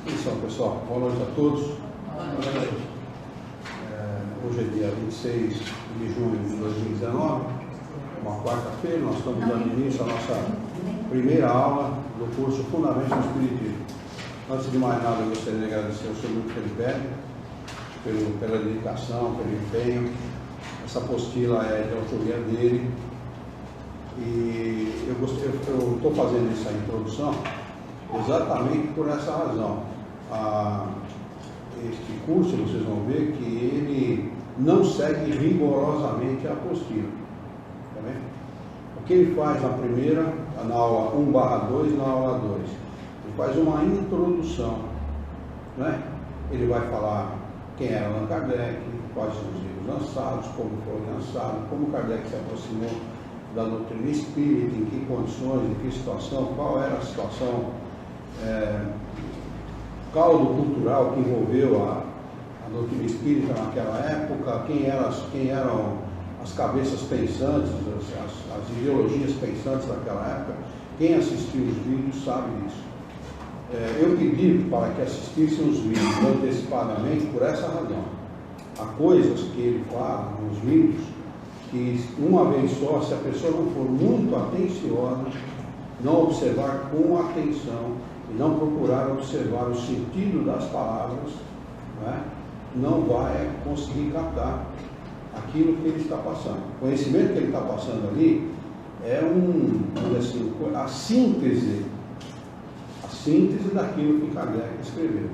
Então, pessoal, boa noite a todos. Hoje é dia 26 de junho de 2019, uma quarta-feira. Nós estamos dando início à nossa primeira aula do curso Fundamentos do Espiritismo. Antes de mais nada, eu gostaria de agradecer ao senhor Felipe pela dedicação, pelo empenho. Essa apostila é de autoria dele e eu estou fazendo essa introdução exatamente por essa razão. Este curso, vocês vão ver que ele não segue rigorosamente a apostila. Tá bem? O que ele faz na primeira, na aula 1/2, na aula 2, ele faz uma introdução, né? Ele vai falar quem era Allan Kardec, quais são os livros lançados, como foi lançado, como Kardec se aproximou da doutrina espírita, em que condições, em que situação, qual era a situação, caldo cultural que envolveu a doutrina espírita naquela época, quem eram as cabeças pensantes, as ideologias pensantes daquela época. Quem assistiu os vídeos sabe disso. Eu pedi para que assistissem os vídeos antecipadamente por essa razão. Há coisas que ele fala nos vídeos que, uma vez só, se a pessoa não for muito atenciosa, não observar com atenção e não procurar observar o sentido das palavras, né, não vai conseguir captar aquilo que ele está passando. O conhecimento que ele está passando ali é a síntese daquilo que Kardec escreveu.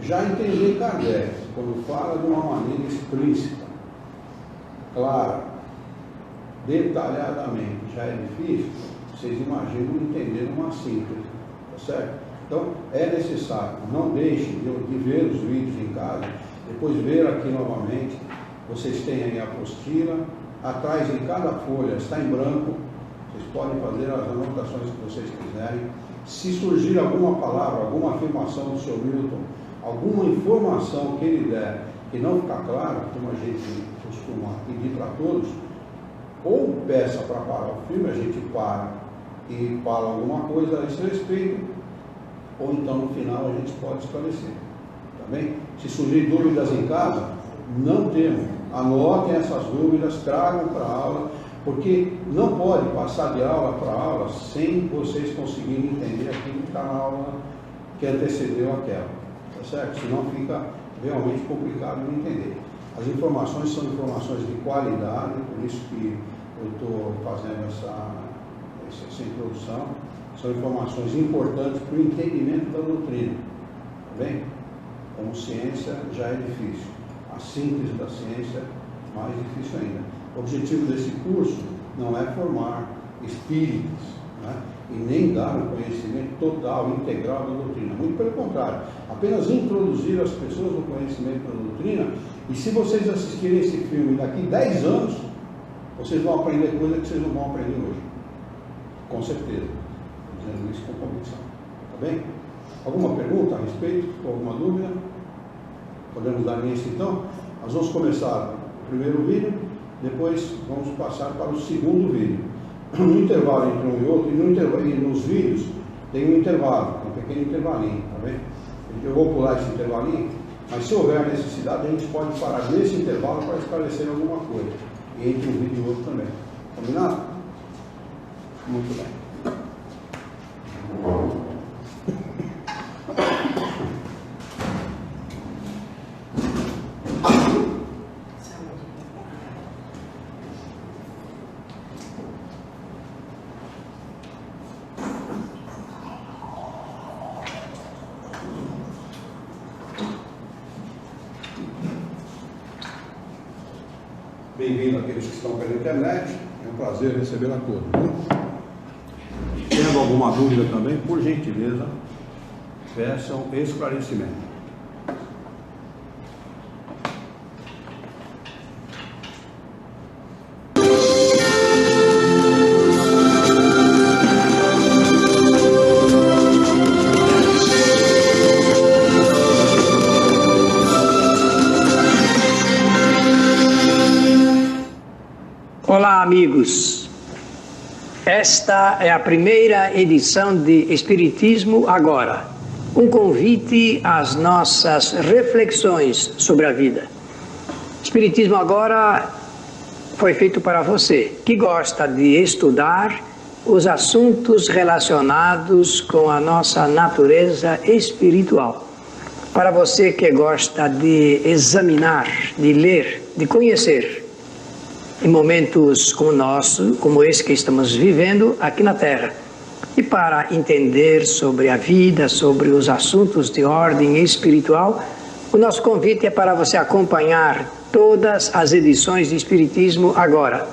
Já entender Kardec, quando fala de uma maneira explícita, clara, detalhadamente, já é difícil. Vocês imaginam entender uma síntese, tá certo? Então, é necessário, não deixem de ver os vídeos em casa, depois ver aqui novamente. Vocês têm aí a apostila, atrás em cada folha está em branco, vocês podem fazer as anotações que vocês quiserem. Se surgir alguma palavra, alguma afirmação do Sr. Milton, alguma informação que ele der que não ficar claro, como a gente costuma pedir para todos, ou peça para parar o filme, a gente para e fala alguma coisa a esse respeito, ou então no final a gente pode esclarecer. Tá bem? Se surgir dúvidas em casa, não temam, anotem essas dúvidas, tragam para a aula, porque não pode passar de aula para aula sem vocês conseguirem entender aquilo que está na aula que antecedeu aquela, tá certo? Senão fica realmente complicado de entender. As informações são informações de qualidade, por isso que eu estou fazendo essa introdução. São informações importantes para o entendimento da doutrina, tá bem? Como ciência já é difícil, a síntese da ciência mais difícil ainda. O objetivo desse curso não é formar espíritas, né? E nem dar um conhecimento total, integral da doutrina. Muito pelo contrário, apenas introduzir as pessoas no conhecimento da doutrina. E se vocês assistirem esse filme daqui 10 anos, vocês vão aprender coisas que vocês não vão aprender hoje. Com certeza. Estou dizendo isso com convicção. Tá bem? Alguma pergunta a respeito? Alguma dúvida? Podemos dar início então? Nós vamos começar o primeiro vídeo, depois vamos passar para o segundo vídeo. No intervalo entre um e outro, e nos vídeos tem um intervalo, um pequeno intervalinho, tá bem? Eu vou pular esse intervalinho, mas se houver necessidade, a gente pode parar nesse intervalo para esclarecer alguma coisa. E entre um vídeo e outro também. Combinado? Muito bem. Bem-vindo àqueles que estão pela internet, é um prazer recebê a todos. Tendo alguma dúvida também, por gentileza, peçam esclarecimento. Olá, amigos. Esta é a primeira edição de Espiritismo Agora. um convite às nossas reflexões sobre a vida. O Espiritismo agora foi feito para você que gosta de estudar os assuntos relacionados com a nossa natureza espiritual. Para você que gosta de examinar, de ler, de conhecer, em momentos como o nosso, como esse que estamos vivendo aqui na Terra. E para entender sobre a vida, sobre os assuntos de ordem espiritual, o nosso convite é para você acompanhar todas as edições de Espiritismo agora,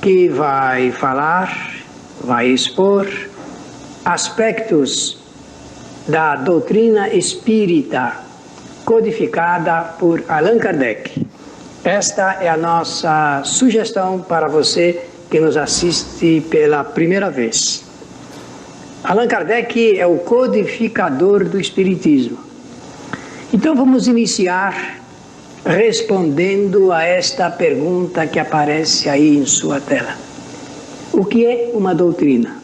que vai falar, vai expor aspectos da doutrina espírita codificada por Allan Kardec. Esta é a nossa sugestão para você que nos assiste pela primeira vez. Allan Kardec é o codificador do Espiritismo. Então vamos iniciar respondendo a esta pergunta que aparece aí em sua tela. O que é uma doutrina?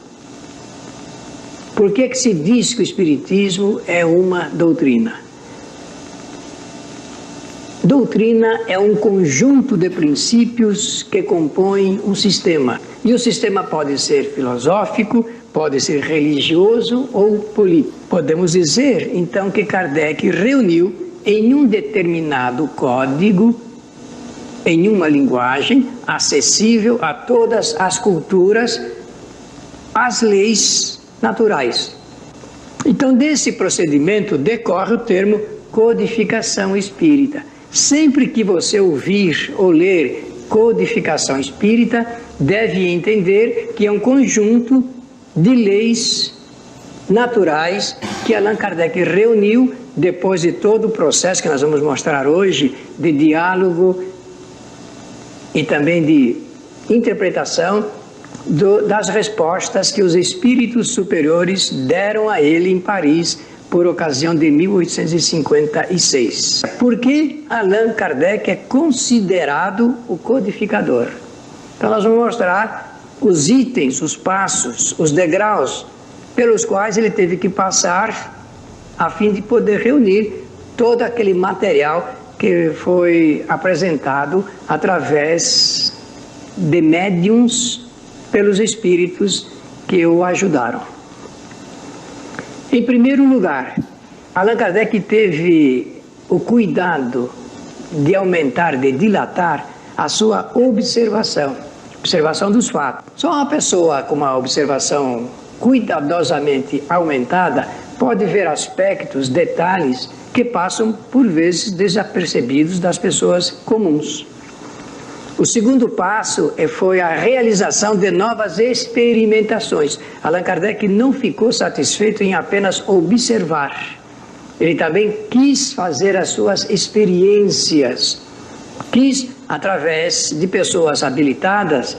Por que se diz que o Espiritismo é uma doutrina? Doutrina é um conjunto de princípios que compõem um sistema. E o sistema pode ser filosófico, pode ser religioso ou político. Podemos dizer, então, que Kardec reuniu em um determinado código, em uma linguagem acessível a todas as culturas, as leis naturais. Então, desse procedimento decorre o termo codificação espírita. Sempre que você ouvir ou ler codificação espírita, deve entender que é um conjunto de leis naturais que Allan Kardec reuniu depois de todo o processo que nós vamos mostrar hoje de diálogo e também de interpretação das respostas que os espíritos superiores deram a ele em Paris por ocasião de 1856. Por que Allan Kardec é considerado o codificador? Então nós vamos mostrar os itens, os passos, os degraus pelos quais ele teve que passar a fim de poder reunir todo aquele material que foi apresentado através de médiuns pelos espíritos que o ajudaram. Em primeiro lugar, Allan Kardec teve o cuidado de aumentar, de dilatar a sua observação dos fatos. Só uma pessoa com uma observação cuidadosamente aumentada pode ver aspectos, detalhes que passam por vezes desapercebidos das pessoas comuns. O segundo passo foi a realização de novas experimentações. Allan Kardec não ficou satisfeito em apenas observar. Ele também quis fazer as suas experiências. Quis, através de pessoas habilitadas,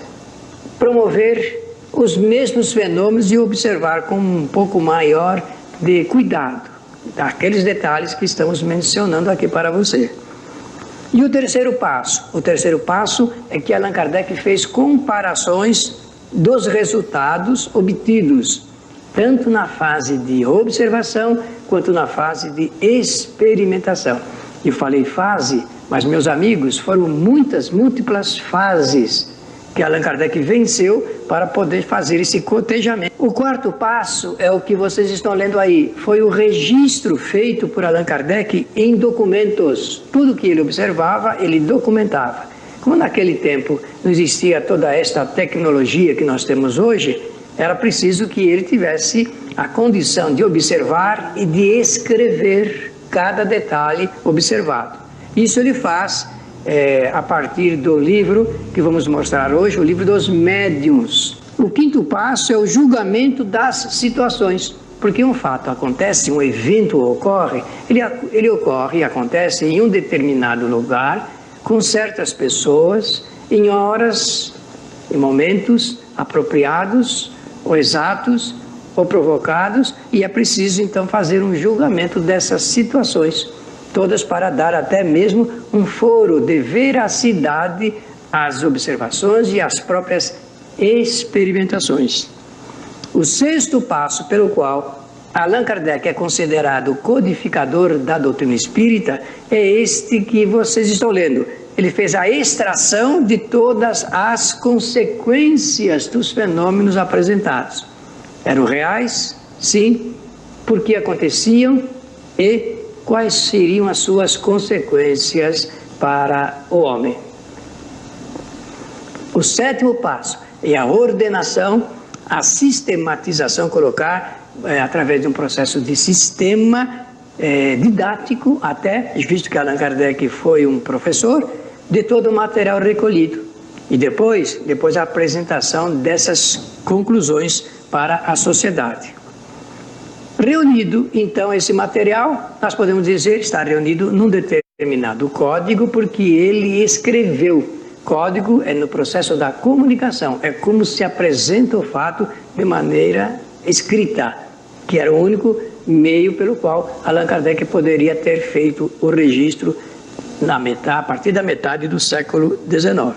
promover os mesmos fenômenos e observar com um pouco maior de cuidado aqueles detalhes que estamos mencionando aqui para você. E o terceiro passo é que Allan Kardec fez comparações dos resultados obtidos, tanto na fase de observação quanto na fase de experimentação. Eu falei fase, mas meus amigos, foram múltiplas fases que Allan Kardec venceu para poder fazer esse cotejamento. O quarto passo é o que vocês estão lendo aí. Foi o registro feito por Allan Kardec em documentos. Tudo que ele observava, ele documentava. Como naquele tempo não existia toda esta tecnologia que nós temos hoje, era preciso que ele tivesse a condição de observar e de escrever cada detalhe observado. Isso ele faz a partir do livro que vamos mostrar hoje, o livro dos médiuns. O quinto passo é o julgamento das situações, porque um fato acontece, um evento ocorre, ele ocorre e acontece em um determinado lugar, com certas pessoas, em horas, em momentos apropriados, ou exatos, ou provocados, e é preciso então fazer um julgamento dessas situações, todas para dar até mesmo um foro de veracidade às observações e às próprias experimentações. O sexto passo pelo qual Allan Kardec é considerado o codificador da doutrina espírita, é este que vocês estão lendo. Ele fez a extração de todas as consequências dos fenômenos apresentados. Eram reais? Sim. Por que aconteciam? E quais seriam as suas consequências para o homem? O 7º passo é a ordenação, a sistematização, colocar através de um processo de sistema didático, até, visto que Allan Kardec foi um professor, de todo o material recolhido. E depois a apresentação dessas conclusões para a sociedade. Reunido, então, esse material, nós podemos dizer, está reunido num determinado código, porque ele escreveu. Código é no processo da comunicação, é como se apresenta o fato de maneira escrita, que era o único meio pelo qual Allan Kardec poderia ter feito o registro a partir da metade do século XIX.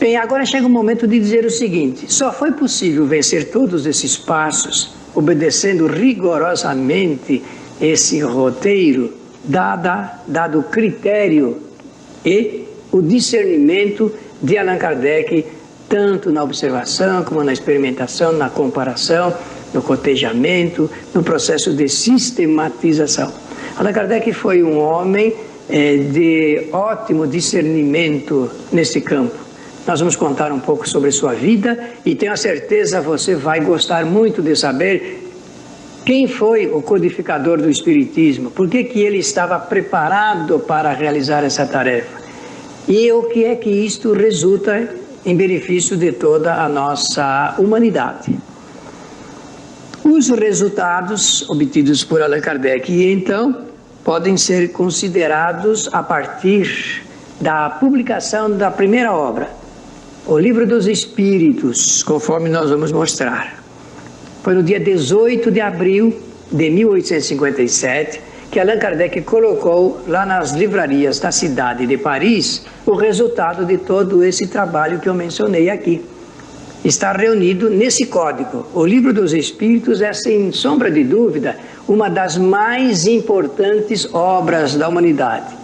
Bem, agora chega o momento de dizer o seguinte: só foi possível vencer todos esses passos, obedecendo rigorosamente esse roteiro, dado o critério e o discernimento de Allan Kardec, tanto na observação como na experimentação, na comparação, no cotejamento, no processo de sistematização. Allan Kardec foi um homem de ótimo discernimento nesse campo. Nós vamos contar um pouco sobre sua vida e tenho a certeza você vai gostar muito de saber quem foi o codificador do Espiritismo, por que ele estava preparado para realizar essa tarefa e o que é que isto resulta em benefício de toda a nossa humanidade. Os resultados obtidos por Allan Kardec, então, podem ser considerados a partir da publicação da primeira obra, o Livro dos Espíritos, conforme nós vamos mostrar. Foi no dia 18 de abril de 1857 que Allan Kardec colocou lá nas livrarias da cidade de Paris o resultado de todo esse trabalho que eu mencionei aqui. Está reunido nesse código. O Livro dos Espíritos é, sem sombra de dúvida, uma das mais importantes obras da humanidade.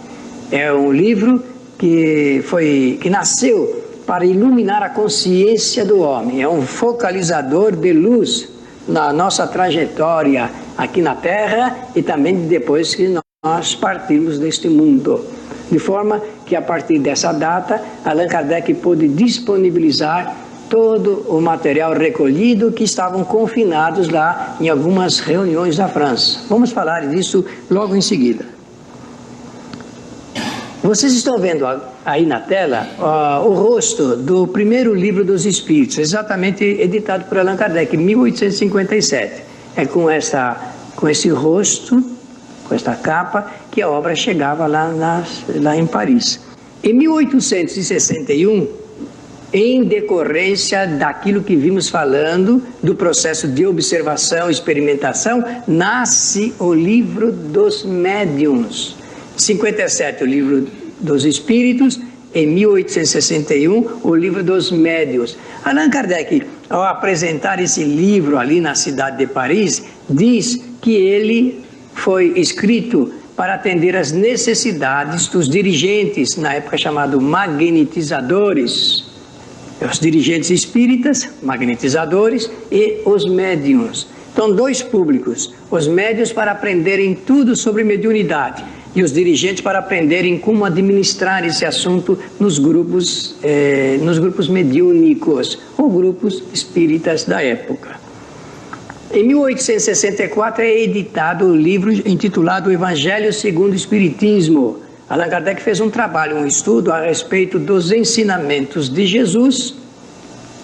É um livro que nasceu para iluminar a consciência do homem. É um focalizador de luz na nossa trajetória aqui na Terra e também depois que nós partirmos deste mundo. De forma que, a partir dessa data, Allan Kardec pôde disponibilizar todo o material recolhido que estavam confinados lá em algumas reuniões da França. Vamos falar disso logo em seguida. Vocês estão vendo aí na tela o rosto do primeiro Livro dos Espíritos, exatamente editado por Allan Kardec, em 1857. É com esse rosto, com esta capa, que a obra chegava lá em Paris. Em 1861, em decorrência daquilo que vimos falando, do processo de observação e experimentação, nasce o Livro dos Médiuns. 57, o Livro dos Espíritos, em 1861, o Livro dos Médiuns. Allan Kardec, ao apresentar esse livro ali na cidade de Paris, diz que ele foi escrito para atender às necessidades dos dirigentes, na época chamados magnetizadores, os dirigentes espíritas, magnetizadores, e os médiuns. Então, dois públicos, os médiuns para aprenderem tudo sobre mediunidade e os dirigentes para aprenderem como administrar esse assunto nos grupos mediúnicos ou grupos espíritas da época. Em 1864 é editado o livro intitulado O Evangelho segundo o Espiritismo. Allan Kardec fez um trabalho, um estudo a respeito dos ensinamentos de Jesus,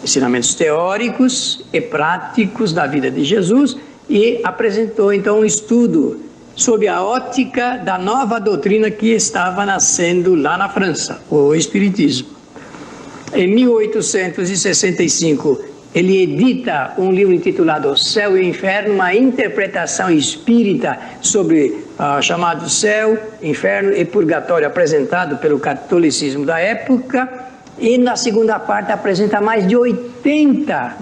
ensinamentos teóricos e práticos da vida de Jesus, e apresentou então um estudo sob a ótica da nova doutrina que estava nascendo lá na França, o Espiritismo. Em 1865, ele edita um livro intitulado O Céu e o Inferno, uma interpretação espírita sobre chamado Céu, Inferno e Purgatório, apresentado pelo catolicismo da época. E na segunda parte apresenta mais de 80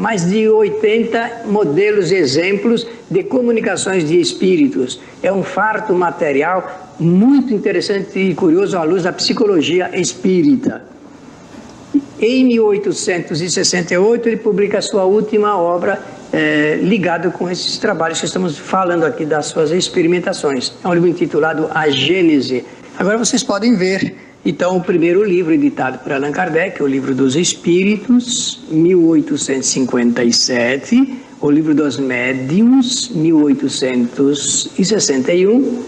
modelos, exemplos de comunicações de espíritos. É um farto material muito interessante e curioso à luz da psicologia espírita. Em 1868 ele publica a sua última obra ligada com esses trabalhos que estamos falando aqui, das suas experimentações. É um livro intitulado A Gênese. Agora vocês podem ver, então, o primeiro livro editado por Allan Kardec, o Livro dos Espíritos, 1857, o Livro dos Médiuns, 1861,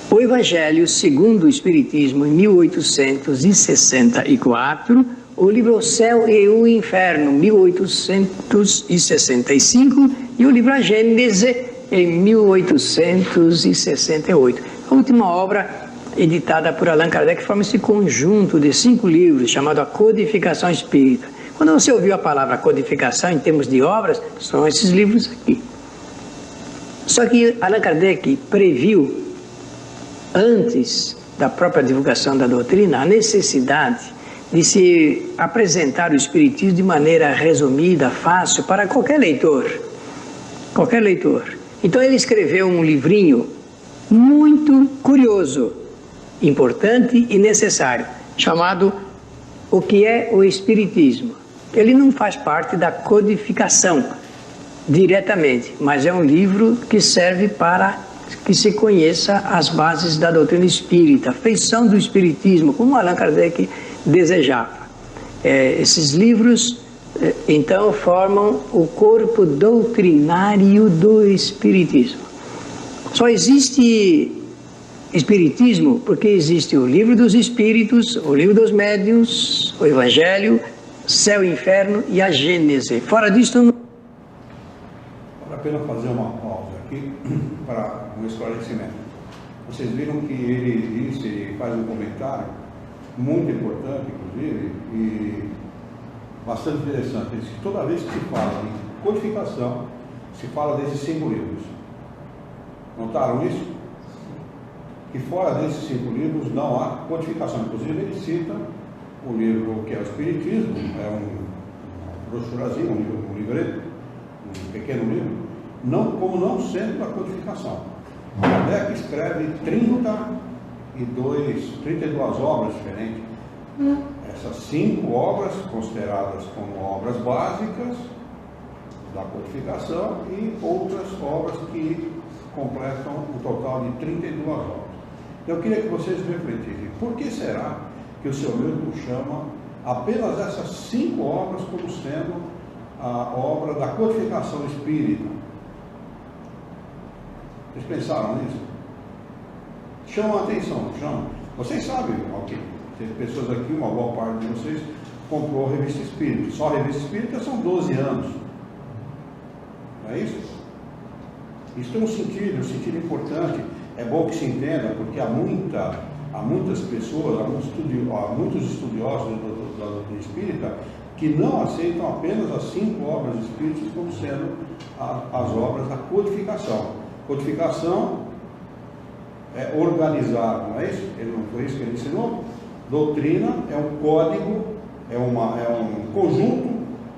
o Evangelho segundo o Espiritismo, em 1864, o livro O Céu e o Inferno, 1865, e o livro A Gênese, em 1868. A última obra editada por Allan Kardec forma esse conjunto de 5 livros, chamado A Codificação Espírita. Quando você ouviu a palavra codificação em termos de obras, são esses livros aqui. Só que Allan Kardec previu, antes da própria divulgação da doutrina, a necessidade de se apresentar o Espiritismo de maneira resumida, fácil, para qualquer leitor. Qualquer leitor. Então ele escreveu um livrinho muito curioso, importante e necessário, chamado O que é o Espiritismo. Ele não faz parte da codificação diretamente, mas é um livro que serve para que se conheça as bases da doutrina espírita, a feição do Espiritismo, como Allan Kardec desejava. Esses livros, então, formam o corpo doutrinário do Espiritismo. Só existe Espiritismo porque existe o Livro dos Espíritos, o Livro dos Médiuns, o Evangelho, Céu e Inferno e a Gênese. Fora disso, não... Vale a pena fazer uma pausa aqui para um esclarecimento. Vocês viram que ele faz um comentário muito importante, inclusive, e bastante interessante. Ele diz que toda vez que se fala em codificação, se fala desses 5 livros. Notaram isso? Que fora desses 5 livros não há codificação. Inclusive ele cita o livro que é o Espiritismo, é uma brochurazinha, um livreto, um pequeno livro, como não sendo a codificação. Kardec escreve 32 obras diferentes. Essas 5 obras consideradas como obras básicas da codificação e outras obras que completam o total de 32 obras. Eu queria que vocês refletissem, por que será que o seu Milton chama apenas essas 5 obras como sendo a obra da codificação espírita? Vocês pensaram nisso? Chamam a atenção, chamam. Vocês sabem, ok, tem pessoas aqui, uma boa parte de vocês comprou a Revista Espírita. Só a Revista Espírita são 12 anos. Não é isso? Isso tem um sentido importante. É bom que se entenda, porque há muitas pessoas, há muitos estudiosos da doutrina espírita que não aceitam apenas as 5 obras espíritas como sendo as obras da codificação. Codificação é organizado, não é isso? Não foi isso que ele ensinou? Doutrina é um código, é um conjunto,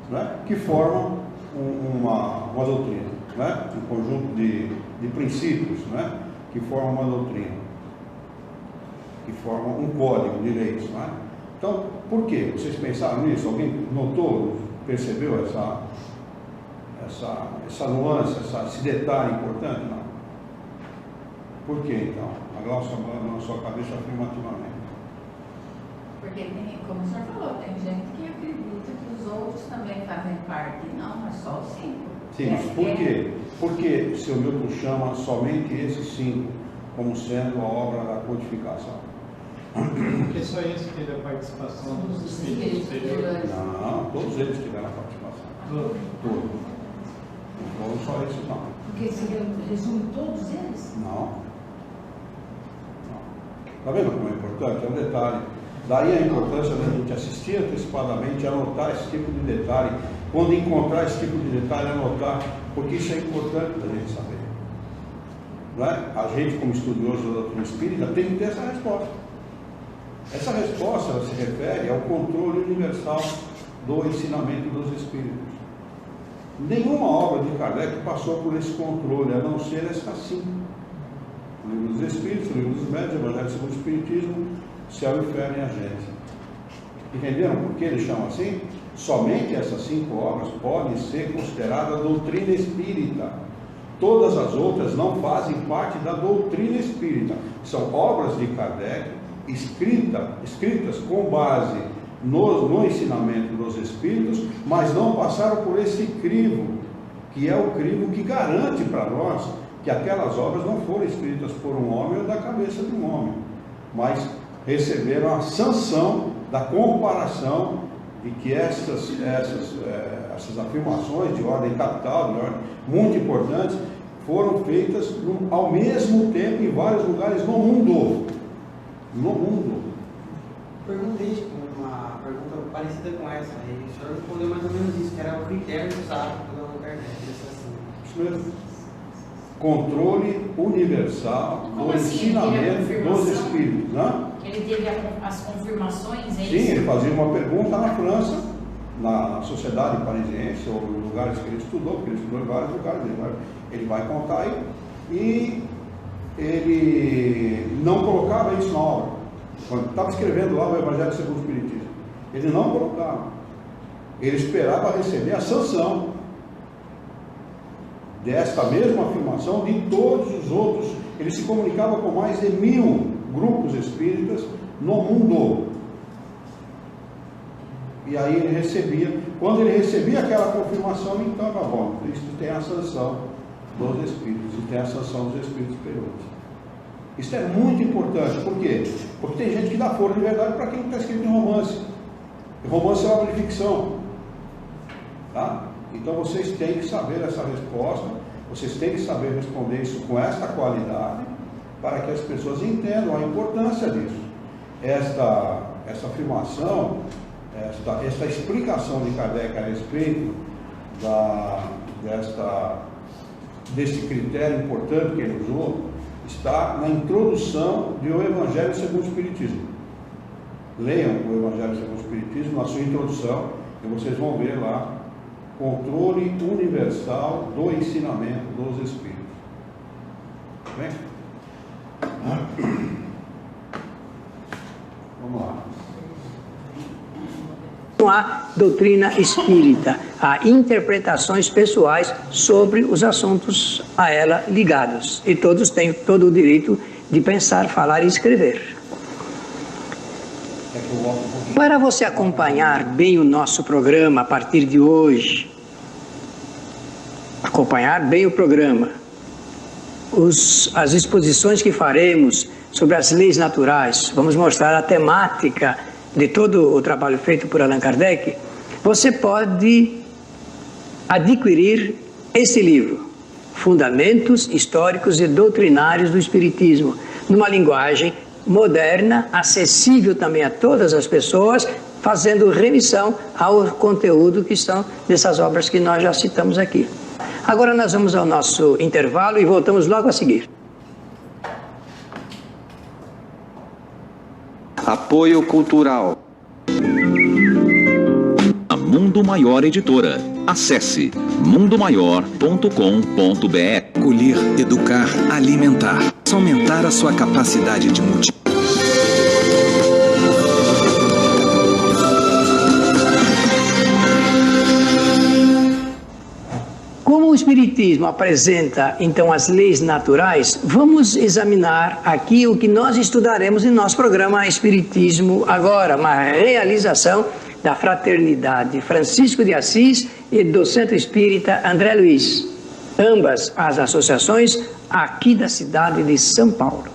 né, que forma uma doutrina, né? Um conjunto de princípios, né, que formam uma doutrina, que formam um código de leis, né? Então, por quê? Vocês pensaram nisso? Alguém notou, percebeu essa nuance, esse detalhe importante? Não. Por quê, então? A Glaucia na sua cabeça afirmativamente. Porque tem, como o senhor falou, tem gente que acredita que os outros também fazem parte. Não, mas só os 5. Sim, mas por quê? Por que o seu Milton chama somente esses 5 como sendo a obra da codificação? Porque só esse teve a participação dos espíritos superiores. Não, todos eles tiveram a participação. Todos. Não foram só esses, não. Porque se resume todos eles? Não. Está vendo como é importante? É um detalhe. Daí a importância da gente assistir antecipadamente, anotar esse tipo de detalhe. Quando encontrar esse tipo de detalhe, anotar, porque isso é importante da gente saber. Não é? A gente, como estudioso da doutrina espírita, tem que ter essa resposta. Essa resposta ela se refere ao controle universal do ensinamento dos Espíritos. Nenhuma obra de Kardec passou por esse controle, a não ser esta sim. O Livro dos Espíritos, o Livro dos Médiuns, o Evangelho segundo o Espiritismo, Céu, Inferno e a Gente. Entenderam por que ele chama assim? Somente essas 5 obras podem ser consideradas doutrina espírita. Todas as outras não fazem parte da doutrina espírita. São obras de Kardec escritas com base no ensinamento dos Espíritos, mas não passaram por esse crivo, que é o crivo que garante para nós que aquelas obras não foram escritas por um homem ou da cabeça de um homem, mas receberam a sanção da comparação de que essas afirmações de ordem capital, de ordem muito importantes, foram feitas ao mesmo tempo em vários lugares no mundo. No mundo. Perguntei uma pergunta parecida com essa, e o senhor respondeu mais ou menos isso, que era o critério usado pelo Allan Kardec. Isso mesmo. Controle universal do ensinamento dos Espíritos. Não? Ele teve as confirmações, é Sim, isso? ele fazia uma pergunta na França, na sociedade parisiense, ou em lugares que ele estudou, porque ele estudou em vários lugares, ele vai contar aí, e ele não colocava isso na obra. Quando estava escrevendo lá o Evangelho segundo o Espiritismo, ele não colocava. Ele esperava receber a sanção desta mesma afirmação de todos os outros. Ele se comunicava com mais de 1000 grupos espíritas no mundo. E aí ele recebia, quando ele recebia aquela confirmação, então, tá bom, Cristo tem a sanção dos Espíritos, e tem a sanção dos Espíritos superiores. Isso é muito importante, por quê? Porque tem gente que dá foro de verdade para quem está escrito em romance. E romance é obra de ficção. Tá? Então vocês têm que saber essa resposta, vocês têm que saber responder isso com esta qualidade, para que as pessoas entendam a importância disso. Esta afirmação, esta explicação de Kardec a respeito desse critério importante que ele usou, está na introdução do Evangelho segundo o Espiritismo. Leiam o Evangelho segundo o Espiritismo na sua introdução, e vocês vão ver lá controle universal do ensinamento dos Espíritos. Bem? Vamos lá. Não há doutrina espírita, há interpretações pessoais sobre os assuntos a ela ligados. E todos têm todo o direito de pensar, falar e escrever. Para você acompanhar bem o nosso programa a partir de hoje, acompanhar bem o programa, as exposições que faremos sobre as leis naturais, vamos mostrar a temática de todo o trabalho feito por Allan Kardec, você pode adquirir esse livro, Fundamentos Históricos e Doutrinários do Espiritismo, numa linguagem moderna, acessível também a todas as pessoas, fazendo remissão ao conteúdo que estão dessas obras que nós já citamos aqui. Agora nós vamos ao nosso intervalo e voltamos logo a seguir. Apoio Cultural. A Mundo Maior Editora. Acesse mundomaior.com.br. Acolher, educar, alimentar. Aumentar a sua capacidade de multiplicar. Como o Espiritismo apresenta, então, as leis naturais, vamos examinar aqui o que nós estudaremos em nosso programa Espiritismo Agora, uma realização da Fraternidade Francisco de Assis e do Centro Espírita André Luiz, ambas as associações aqui da cidade de São Paulo.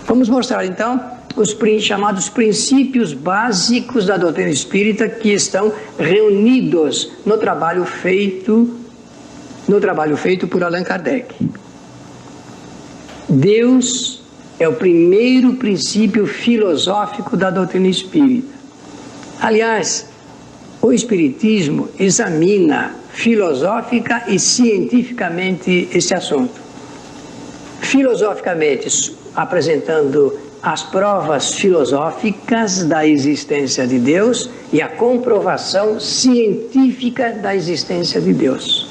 Vamos mostrar, então, os chamados princípios básicos da doutrina espírita que estão reunidos no trabalho feito por Allan Kardec. Deus é o primeiro princípio filosófico da doutrina espírita. Aliás, o Espiritismo examina filosófica e cientificamente esse assunto. Filosoficamente, apresentando as provas filosóficas da existência de Deus e a comprovação científica da existência de Deus.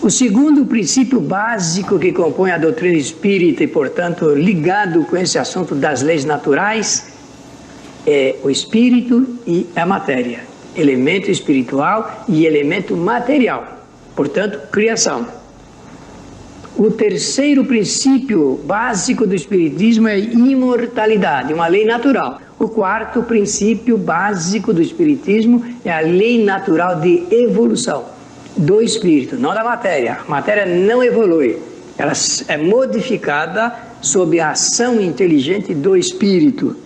O segundo princípio básico que compõe a doutrina espírita e, portanto, ligado com esse assunto das leis naturais, é o espírito e a matéria, elemento espiritual e elemento material, portanto, criação. O terceiro princípio básico do espiritismo é imortalidade, uma lei natural. O quarto princípio básico do espiritismo é a lei natural de evolução do espírito, não da matéria. A matéria não evolui, ela é modificada sob a ação inteligente do espírito.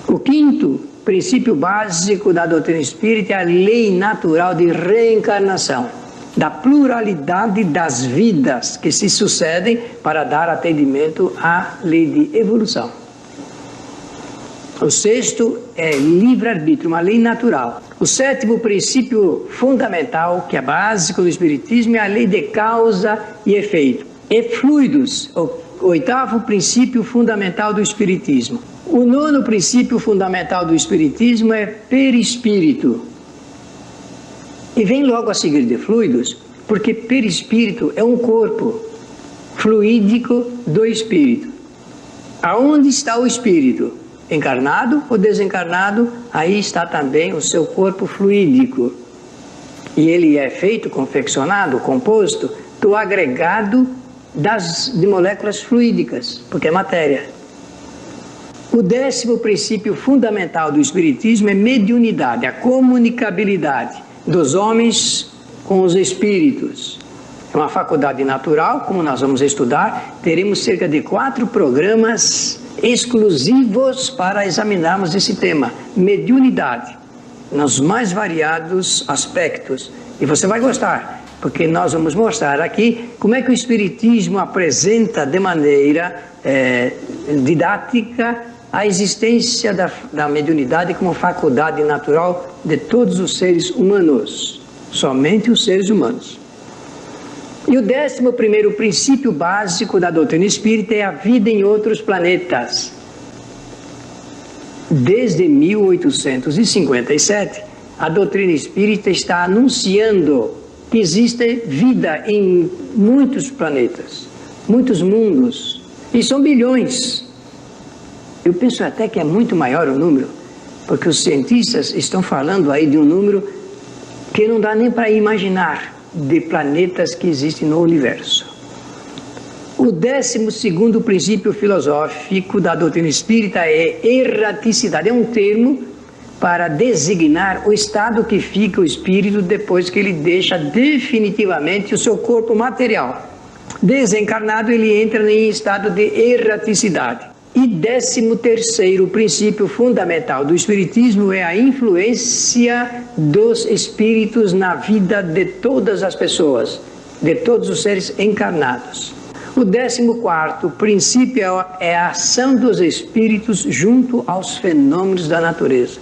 O quinto princípio básico da doutrina espírita é a lei natural de reencarnação, da pluralidade das vidas que se sucedem para dar atendimento à lei de evolução. O sexto é livre-arbítrio, uma lei natural. O sétimo princípio fundamental, que é básico do espiritismo, é a lei de causa e efeito. E fluidos, o oitavo princípio fundamental do espiritismo. O nono princípio fundamental do espiritismo é perispírito. E vem logo a seguir de fluidos, porque perispírito é um corpo fluídico do espírito. Aonde está o espírito? Encarnado ou desencarnado? Aí está também o seu corpo fluídico. E ele é feito, confeccionado, composto do agregado de moléculas fluídicas, porque é matéria. O décimo princípio fundamental do espiritismo é mediunidade, a comunicabilidade dos homens com os espíritos. É uma faculdade natural, como nós vamos estudar, teremos cerca de 4 programas exclusivos para examinarmos esse tema, mediunidade, nos mais variados aspectos. E você vai gostar, porque nós vamos mostrar aqui como é que o espiritismo apresenta de maneira didática a existência da mediunidade como faculdade natural de todos os seres humanos, somente os seres humanos. E o 11º princípio básico da doutrina espírita é a vida em outros planetas. Desde 1857, a doutrina espírita está anunciando que existe vida em muitos planetas, muitos mundos, e são bilhões. Eu penso até que é muito maior o número, porque os cientistas estão falando aí de um número que não dá nem para imaginar, de planetas que existem no universo. O 12º princípio filosófico da doutrina espírita é erraticidade. É um termo para designar o estado que fica o espírito depois que ele deixa definitivamente o seu corpo material. Desencarnado, ele entra em estado de erraticidade. E 13º princípio fundamental do espiritismo é a influência dos espíritos na vida de todas as pessoas, de todos os seres encarnados. O 14º princípio é a ação dos espíritos junto aos fenômenos da natureza.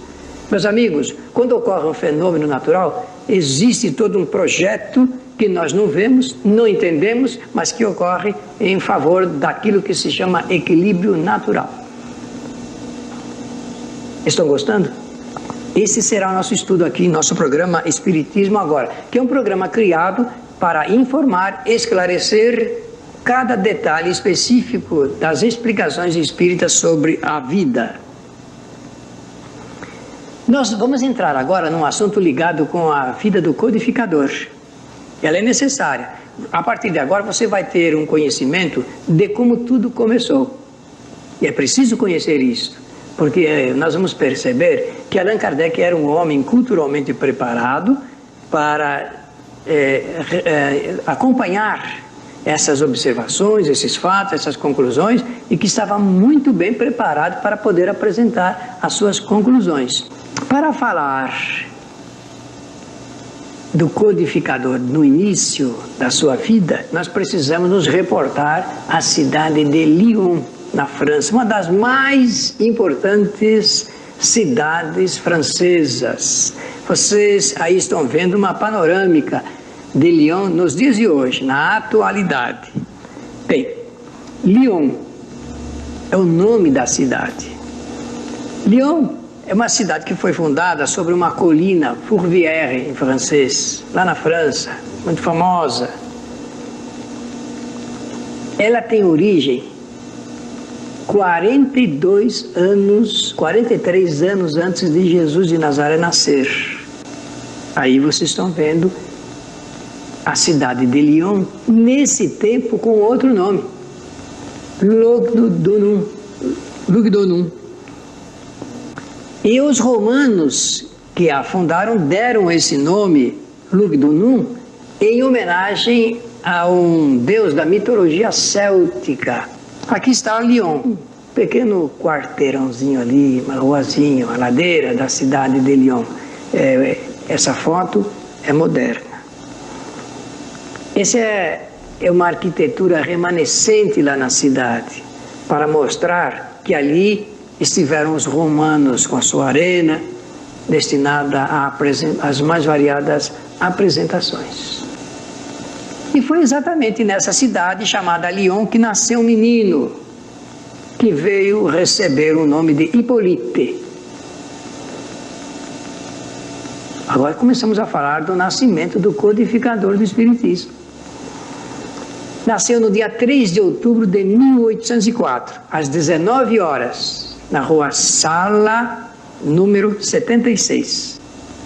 Meus amigos, quando ocorre um fenômeno natural, existe todo um projeto que nós não vemos, não entendemos, mas que ocorre em favor daquilo que se chama equilíbrio natural. Estão gostando? Esse será o nosso estudo aqui, nosso programa Espiritismo Agora, que é um programa criado para informar, esclarecer cada detalhe específico das explicações espíritas sobre a vida. Nós vamos entrar agora num assunto ligado com a vida do codificador. Ela é necessária. A partir de agora você vai ter um conhecimento de como tudo começou. E é preciso conhecer isso, porque nós vamos perceber que Allan Kardec era um homem culturalmente preparado para acompanhar essas observações, esses fatos, essas conclusões, e que estava muito bem preparado para poder apresentar as suas conclusões. Para falar do codificador no início da sua vida, nós precisamos nos reportar à cidade de Lyon, na França, uma das mais importantes cidades francesas. Vocês aí estão vendo uma panorâmica de Lyon nos dias de hoje, na atualidade. Bem, Lyon é o nome da cidade. Lyon é uma cidade que foi fundada sobre uma colina, Fourvière em francês, lá na França, muito famosa. Ela tem origem 43 anos antes de Jesus de Nazaré nascer. Aí vocês estão vendo a cidade de Lyon, nesse tempo com outro nome, Lugdunum. E os romanos que a fundaram deram esse nome, Lugdunum, em homenagem a um deus da mitologia céltica. Aqui está Lyon, um pequeno quarteirãozinho ali, uma ruazinha, uma ladeira da cidade de Lyon. Essa foto é moderna. Essa é uma arquitetura remanescente lá na cidade, para mostrar que ali estiveram os romanos com a sua arena, destinada às mais variadas apresentações. E foi exatamente nessa cidade chamada Lyon que nasceu um menino que veio receber o nome de Hippolyte. Agora começamos a falar do nascimento do codificador do Espiritismo. Nasceu no dia 3 de outubro de 1804, às 19 horas, na rua Sala, número 76.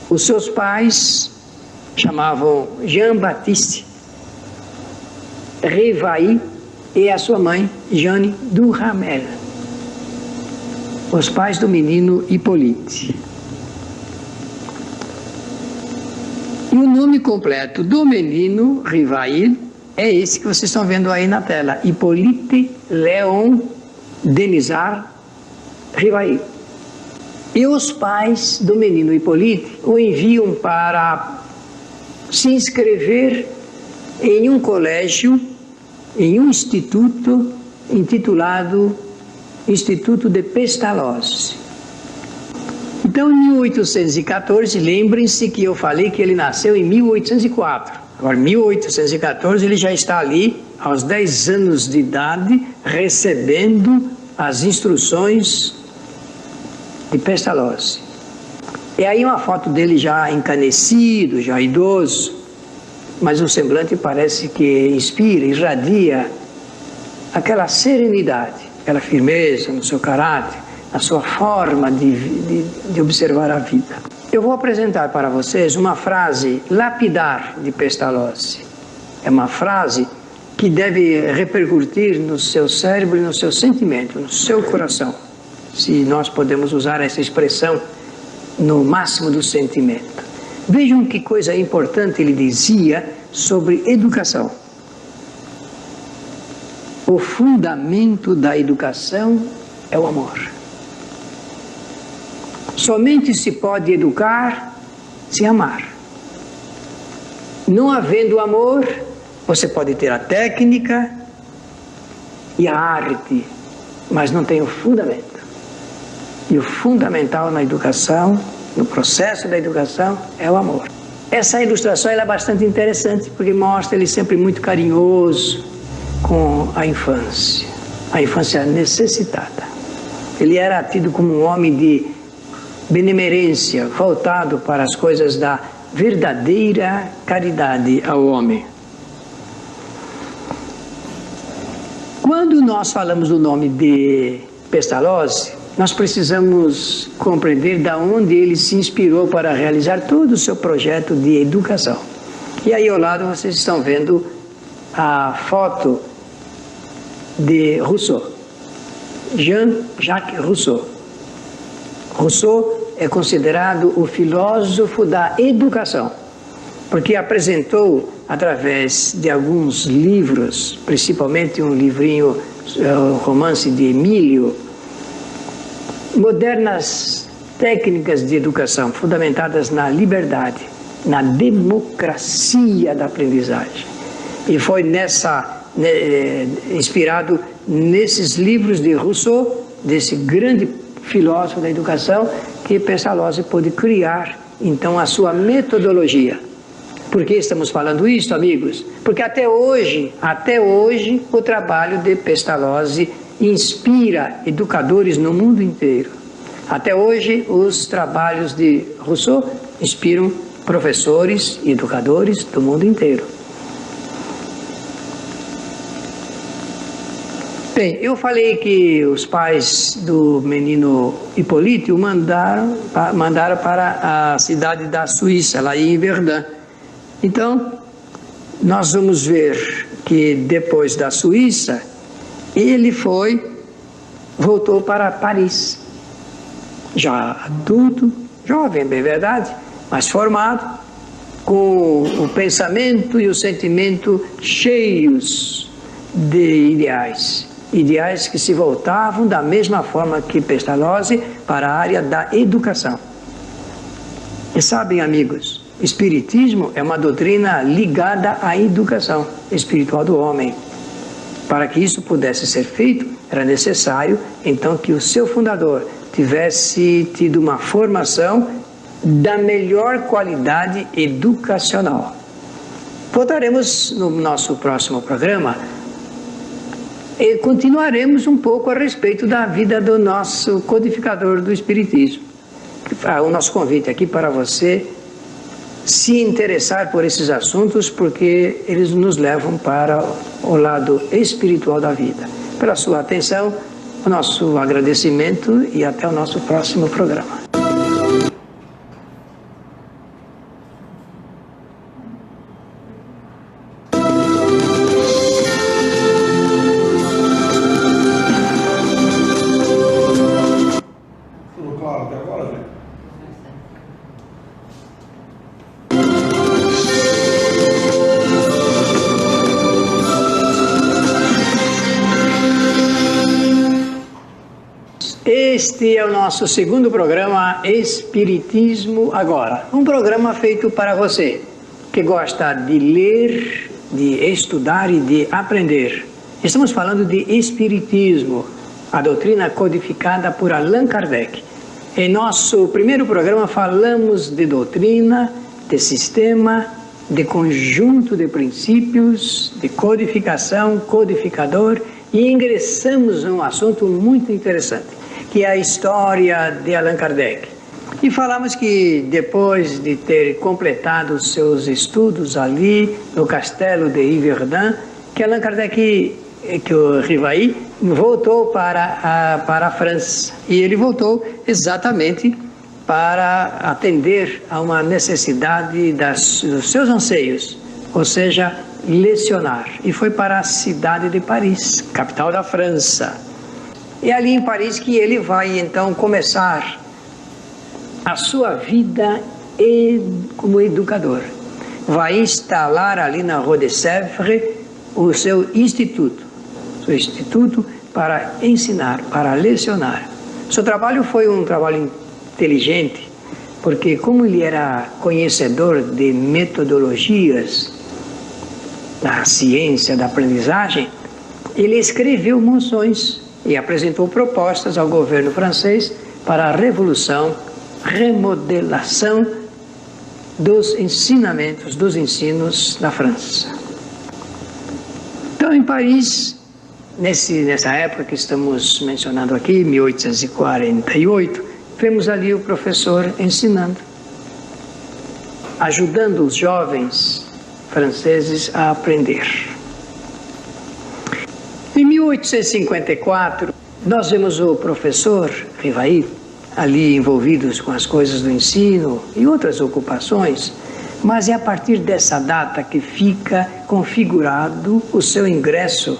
Os seus pais chamavam Jean-Baptiste Rivail e a sua mãe, Jeanne Duhamel. Os pais do menino Hippolyte. E o nome completo do menino Rivail é esse que vocês estão vendo aí na tela, Hippolyte Léon Denisard Rivail. E os pais do menino Hippolyte o enviam para se inscrever em um colégio, em um instituto intitulado Instituto de Pestalozzi. Então, em 1814, lembrem-se que eu falei que ele nasceu em 1804. Agora, em 1814, ele já está ali, aos 10 anos de idade, recebendo as instruções de Pestalozzi. E aí uma foto dele já encanecido, já idoso, mas o semblante parece que inspira, irradia aquela serenidade, aquela firmeza no seu caráter, na sua forma de observar a vida. Eu vou apresentar para vocês uma frase lapidar de Pestalozzi. É uma frase que deve repercutir no seu cérebro e no seu sentimento, no seu coração, se nós podemos usar essa expressão no máximo do sentimento. Vejam que coisa importante ele dizia sobre educação. O fundamento da educação é o amor. Somente se pode educar se amar. Não havendo amor, você pode ter a técnica e a arte, mas não tem o fundamento. E o fundamental na educação, no processo da educação, é o amor. Essa ilustração ela é bastante interessante, porque mostra ele sempre muito carinhoso com a infância necessitada. Ele era tido como um homem de benemerência, voltado para as coisas da verdadeira caridade ao homem. Quando nós falamos do nome de Pestalozzi, nós precisamos compreender de onde ele se inspirou para realizar todo o seu projeto de educação. E aí ao lado vocês estão vendo a foto de Rousseau, Jean-Jacques Rousseau. Rousseau é considerado o filósofo da educação, porque apresentou, através de alguns livros, principalmente um livrinho, o romance de Emílio, modernas técnicas de educação fundamentadas na liberdade, na democracia da aprendizagem. E foi inspirado nesses livros de Rousseau, desse grande filósofo da educação, que Pestalozzi pôde criar, então, a sua metodologia. Por que estamos falando isso, amigos? Porque até hoje, o trabalho de Pestalozzi inspira educadores no mundo inteiro. Até hoje, os trabalhos de Rousseau inspiram professores e educadores do mundo inteiro. Bem, eu falei que os pais do menino Hipólito o mandaram para a cidade da Suíça, lá em Verdun. Então, nós vamos ver que depois da Suíça, ele voltou para Paris. Já adulto, jovem, bem verdade, mas formado, com o pensamento e o sentimento cheios de ideais que se voltavam da mesma forma que Pestalozzi para a área da educação. E sabem, amigos, Espiritismo é uma doutrina ligada à educação espiritual do homem. Para que isso pudesse ser feito, era necessário, então, que o seu fundador tivesse tido uma formação da melhor qualidade educacional. Voltaremos no nosso próximo programa e continuaremos um pouco a respeito da vida do nosso codificador do Espiritismo. O nosso convite aqui para você se interessar por esses assuntos, porque eles nos levam para o lado espiritual da vida. Pela sua atenção, o nosso agradecimento e até o nosso próximo programa. Tudo claro até agora, gente? Este é o nosso segundo programa Espiritismo Agora. Um programa feito para você que gosta de ler, de estudar e de aprender. Estamos falando de Espiritismo, a doutrina codificada por Allan Kardec. Em nosso primeiro programa falamos de doutrina, de sistema, de conjunto de princípios, de codificação, codificador, e ingressamos num assunto muito interessante, que é a história de Allan Kardec. E falamos que depois de ter completado os seus estudos ali no castelo de Yverdun, que Allan Kardec, que o Rivaí, voltou para a França. E ele voltou exatamente para atender a uma necessidade dos seus anseios, ou seja, lecionar. E foi para a cidade de Paris, capital da França. É ali em Paris que ele vai então começar a sua vida como educador. Vai instalar ali na Rue de Sèvres o seu instituto para ensinar, para lecionar. Seu trabalho foi um trabalho inteligente, porque como ele era conhecedor de metodologias da ciência da aprendizagem, ele escreveu moções e apresentou propostas ao governo francês para a revolução, remodelação dos ensinamentos, dos ensinos da França. Então, em Paris, nessa época que estamos mencionando aqui, 1848, vemos ali o professor ensinando, ajudando os jovens franceses a aprender. Em 1854, nós vemos o professor Rivaí ali envolvidos com as coisas do ensino e outras ocupações, mas é a partir dessa data que fica configurado o seu ingresso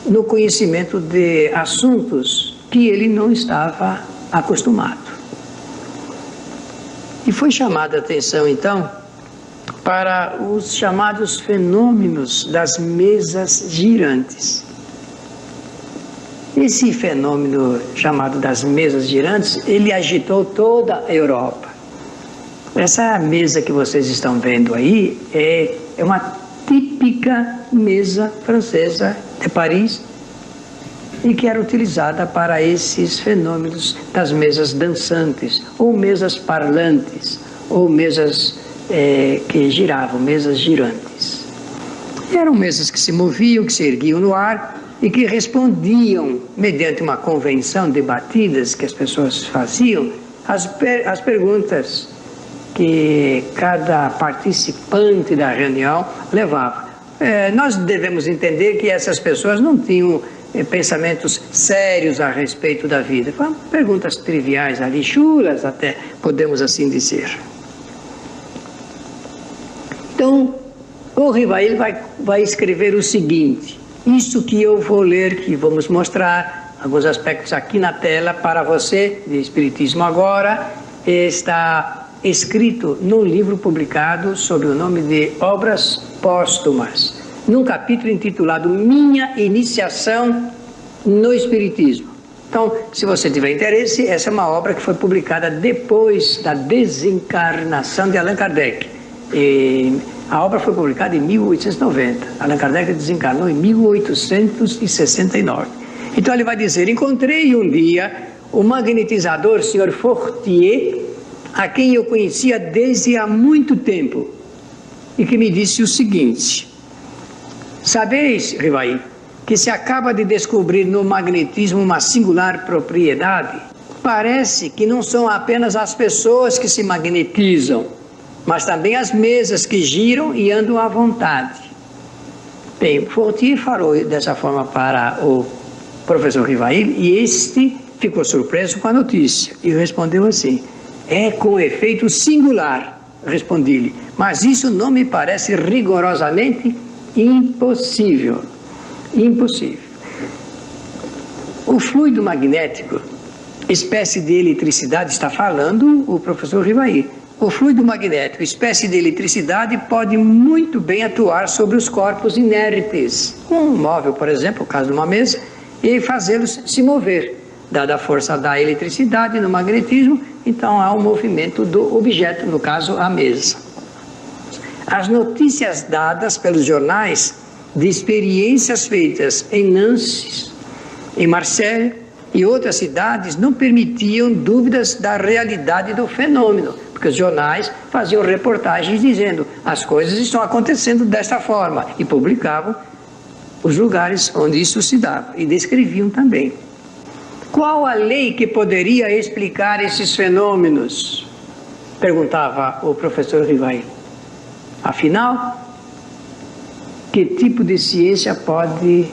no conhecimento de assuntos que ele não estava acostumado. E foi chamada a atenção, então, para os chamados fenômenos das mesas girantes. Esse fenômeno chamado das mesas girantes, ele agitou toda a Europa. Essa mesa que vocês estão vendo aí é uma típica mesa francesa de Paris e que era utilizada para esses fenômenos das mesas dançantes, ou mesas parlantes, ou mesas que giravam, mesas girantes. E eram mesas que se moviam, que se erguiam no ar, e que respondiam, mediante uma convenção debatida que as pessoas faziam, as perguntas que cada participante da reunião levava. Nós devemos entender que essas pessoas não tinham pensamentos sérios a respeito da vida. Foram perguntas triviais ali, chulas até, podemos assim dizer. Então, o Rivail vai escrever o seguinte: isso que eu vou ler, que vamos mostrar alguns aspectos aqui na tela para você, de Espiritismo Agora, está escrito num livro publicado sob o nome de Obras Póstumas, num capítulo intitulado Minha Iniciação no Espiritismo. Então, se você tiver interesse, essa é uma obra que foi publicada depois da desencarnação de Allan Kardec. A obra foi publicada em 1890. Allan Kardec desencarnou em 1869. Então ele vai dizer: encontrei um dia o magnetizador Sr. Fortier, a quem eu conhecia desde há muito tempo, e que me disse o seguinte: sabeis, Rivail, que se acaba de descobrir no magnetismo uma singular propriedade? Parece que não são apenas as pessoas que se magnetizam, mas também as mesas que giram e andam à vontade. Bem, Fortier falou dessa forma para o professor Rivail, e este ficou surpreso com a notícia e respondeu assim: é com efeito singular, respondi-lhe, mas isso não me parece rigorosamente impossível. Impossível. O fluido magnético, espécie de eletricidade, está falando o professor Rivail. O fluido magnético, espécie de eletricidade, pode muito bem atuar sobre os corpos inertes. Um móvel, por exemplo, o caso de uma mesa, e fazê-los se mover. Dada a força da eletricidade no magnetismo, então há um movimento do objeto, no caso a mesa. As notícias dadas pelos jornais de experiências feitas em Nancy, em Marseille e outras cidades não permitiam dúvidas da realidade do fenômeno, porque os jornais faziam reportagens dizendo: as coisas estão acontecendo desta forma, e publicavam os lugares onde isso se dava, e descreviam também. Qual a lei que poderia explicar esses fenômenos? Perguntava o professor Rivail. Afinal, que tipo de ciência pode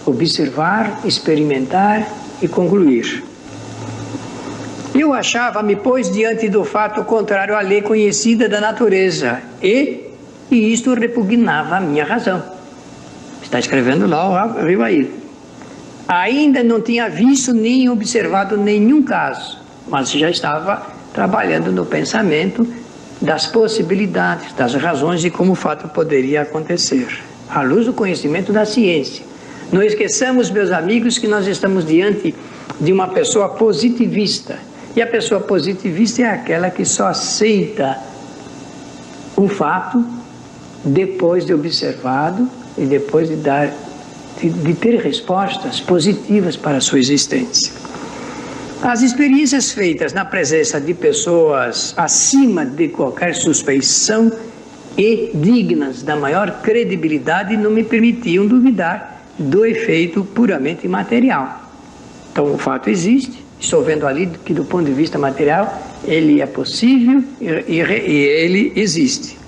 observar, experimentar e concluir? Eu achava-me, pois, diante do fato contrário à lei conhecida da natureza, e isto repugnava a minha razão. Está escrevendo lá o Rivail. Ainda não tinha visto nem observado nenhum caso, mas já estava trabalhando no pensamento das possibilidades, das razões de como o fato poderia acontecer, à luz do conhecimento da ciência. Não esqueçamos, meus amigos, que nós estamos diante de uma pessoa positivista, e a pessoa positivista é aquela que só aceita um fato depois de observado e depois de ter respostas positivas para a sua existência. As experiências feitas na presença de pessoas acima de qualquer suspeição e dignas da maior credibilidade não me permitiam duvidar do efeito puramente material. Então o fato existe, estou vendo ali que do ponto de vista material ele é possível e ele existe.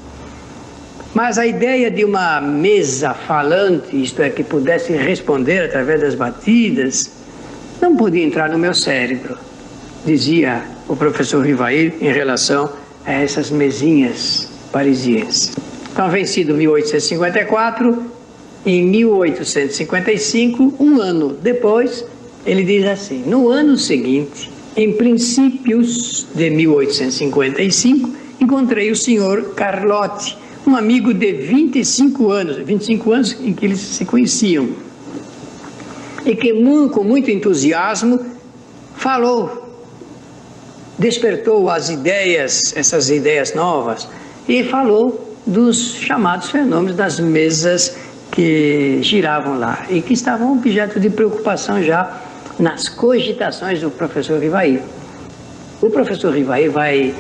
Mas a ideia de uma mesa falante, isto é, que pudesse responder através das batidas, não podia entrar no meu cérebro, dizia o professor Rivail em relação a essas mesinhas parisienses. Então, vencido 1854, em 1855, um ano depois, ele diz assim: no ano seguinte, em princípios de 1855, encontrei o senhor Carlotti, um amigo de 25 anos em que eles se conheciam, e que com muito entusiasmo despertou as ideias, essas ideias novas, e falou dos chamados fenômenos das mesas que giravam lá, e que estavam objeto de preocupação já nas cogitações do professor Rivail. O professor Rivail vai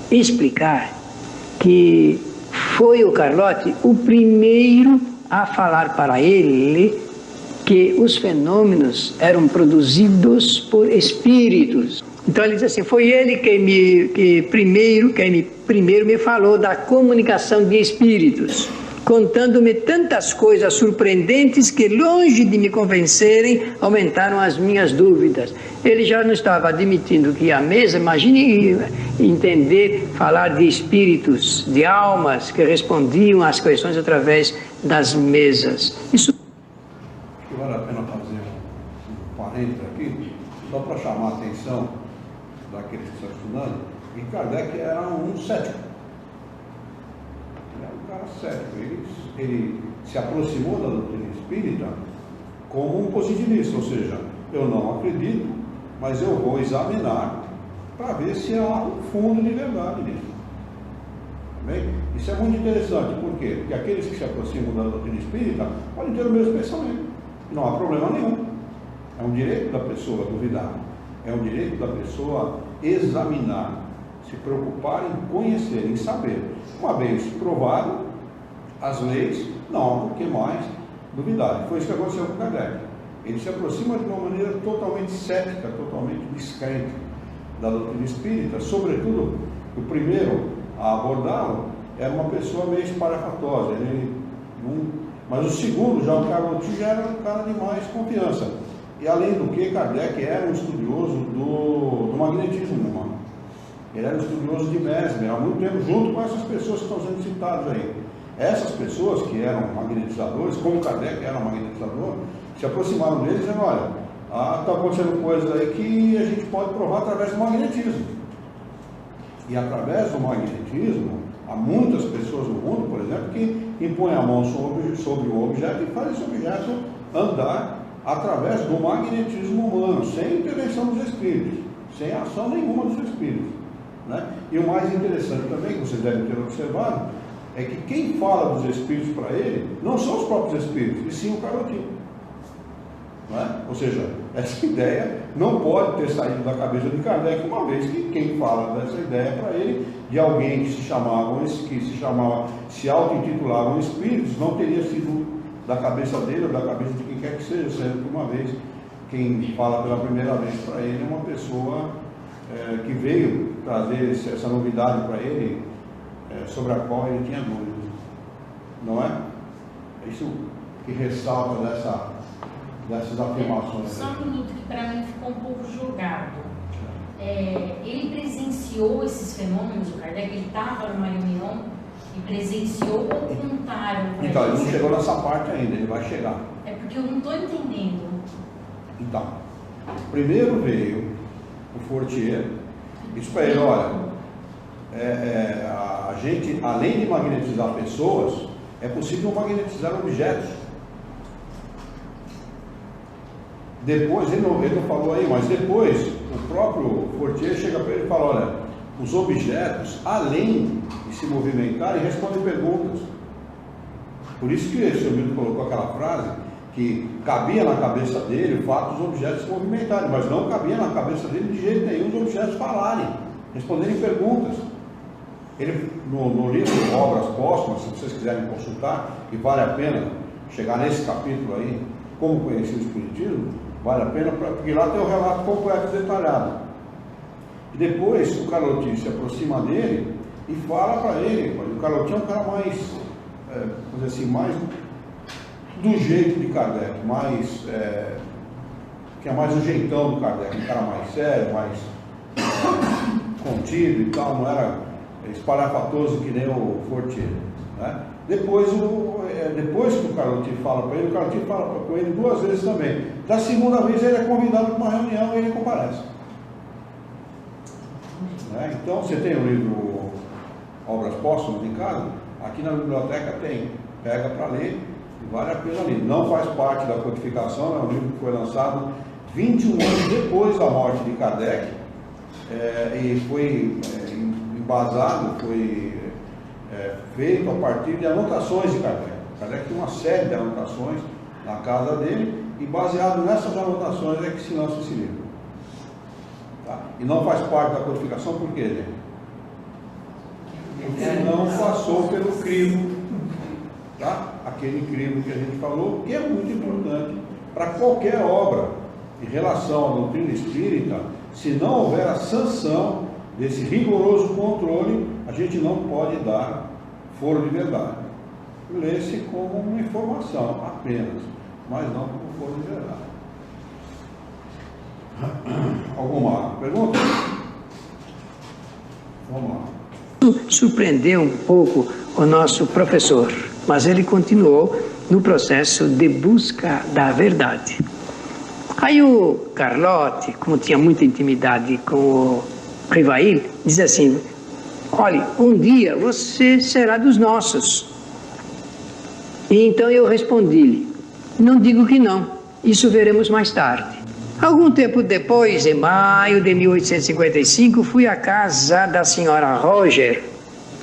explicar que foi o Carlotti o primeiro a falar para ele que os fenômenos eram produzidos por espíritos. Então ele diz assim, foi ele que primeiro me falou da comunicação de espíritos, contando-me tantas coisas surpreendentes que, longe de me convencerem, aumentaram as minhas dúvidas. Ele já não estava admitindo que a mesa, imagine entender, falar de espíritos, de almas que respondiam às questões através das mesas. Isso Acho que vale a pena fazer um parênteses aqui, só para chamar a atenção daqueles que estão estudando, que Kardec era um cético. Ele era um cara cético. Ele se aproximou da doutrina espírita como um positivista, ou seja, eu não acredito, mas eu vou examinar para ver se há um fundo de verdade nisso. Bem, isso é muito interessante, por quê? Porque aqueles que se aproximam da doutrina espírita podem ter o mesmo pensamento, não há problema nenhum. É um direito da pessoa duvidar, é um direito da pessoa examinar, se preocupar em conhecer, em saber. Uma vez provado as leis, não há por que mais duvidar. Foi isso que aconteceu com Kardec. Ele se aproxima de uma maneira totalmente cética, totalmente descrente da doutrina espírita, sobretudo o primeiro a abordá-lo era uma pessoa meio espalhafatosa, mas o segundo, já o Carlotti, já era um cara de mais confiança. E além do que, Kardec era um estudioso do magnetismo humano. Ele era um estudioso de Mesmer há muito tempo, junto com essas pessoas que estão sendo citadas aí. Essas pessoas que eram magnetizadores, como Kardec era um magnetizador, se aproximaram deles dizendo, olha, está acontecendo coisas aí que a gente pode provar através do magnetismo. E através do magnetismo, há muitas pessoas no mundo, por exemplo, que impõem a mão sobre o objeto e fazem esse objeto andar através do magnetismo humano, sem intervenção dos espíritos, sem ação nenhuma dos espíritos. Né? E o mais interessante também, que vocês devem ter observado, é que quem fala dos espíritos para ele não são os próprios espíritos, e sim o Carlotti. Ou seja, essa ideia não pode ter saído da cabeça de Kardec, uma vez que quem fala dessa ideia para ele, de alguém que se auto-intitulavam espíritos, não teria sido da cabeça dele ou da cabeça de quem quer que seja, sendo que uma vez quem fala pela primeira vez para ele é uma pessoa que veio trazer essa novidade para ele, sobre a qual ele tinha dúvidas. Não é? É isso que ressalta dessas afirmações. Só um minuto que para mim ficou um pouco julgado. Ele presenciou esses fenômenos, o Kardec, ele estava numa reunião e presenciou ou contaram para ele? Então, ele não chegou nessa parte ainda, ele vai chegar. É porque eu não estou entendendo. Então, primeiro veio o Fortier, disse para ele, olha, a gente, além de magnetizar pessoas, é possível magnetizar objetos. Depois, ele não falou aí, mas depois o próprio Fortier chega para ele e fala, olha, os objetos, além de se movimentarem, respondem perguntas. Por isso que o Sr. Milton colocou aquela frase, que cabia na cabeça dele o fato dos objetos se movimentarem, mas não cabia na cabeça dele de jeito nenhum os objetos falarem, responderem perguntas. Ele, no livro Obras Póstumas, se vocês quiserem consultar, e vale a pena chegar nesse capítulo aí, Como Conhecer o Espiritismo, vale a pena, porque lá tem o relato completo e detalhado. E depois o Carlotti se aproxima dele e fala para ele, o Carlotti é um cara mais, vamos dizer assim, mais do jeito de Kardec, que é mais o jeitão do Kardec, um cara mais sério, mais contido e tal, não era espalhafatoso que nem o Fortier. Né? Depois que o Carlotti fala para ele, o Carlotti fala com ele 2 vezes também. Da segunda vez ele é convidado para uma reunião e ele comparece. Né? Então, você tem o livro Obras Póstumas em casa? Aqui na biblioteca tem. Pega para ler e vale a pena ler. Não faz parte da codificação, é um livro que foi lançado 21 anos depois da morte de Kardec e foi embasado, foi feito a partir de anotações de Kardec. Kardec tem uma série de anotações na casa dele e baseado nessas anotações é que se lança esse livro. Tá? E não faz parte da codificação por quê, gente? Porque não passou pelo crivo, tá? Aquele crivo que a gente falou, que é muito importante para qualquer obra em relação à doutrina espírita, se não houver a sanção desse rigoroso controle, a gente não pode dar foro de verdade. Lê-se como uma informação apenas, mas não como foro de verdade. Alguma pergunta? Vamos lá. Surpreendeu um pouco o nosso professor, mas ele continuou no processo de busca da verdade. Aí o Carlotti, como tinha muita intimidade com o Rivail, diz assim: olha, um dia você será dos nossos. E então eu respondi-lhe: não digo que não, isso veremos mais tarde. Algum tempo depois, em maio de 1855, fui à casa da senhora Roger,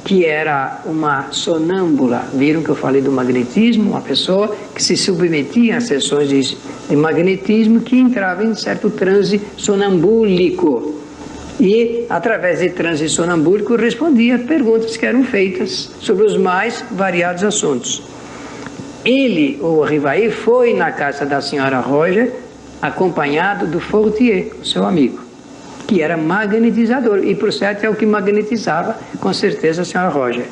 que era uma sonâmbula. Viram que eu falei do magnetismo? Uma pessoa que se submetia a sessões de magnetismo, que entrava em certo transe sonambúlico. E, através de transe sonambúlico, respondia a perguntas que eram feitas sobre os mais variados assuntos. Ele, o Rivail, foi na casa da senhora Roger, acompanhado do Fortier, o seu amigo, que era magnetizador, e por certo é o que magnetizava, com certeza, a senhora Roger.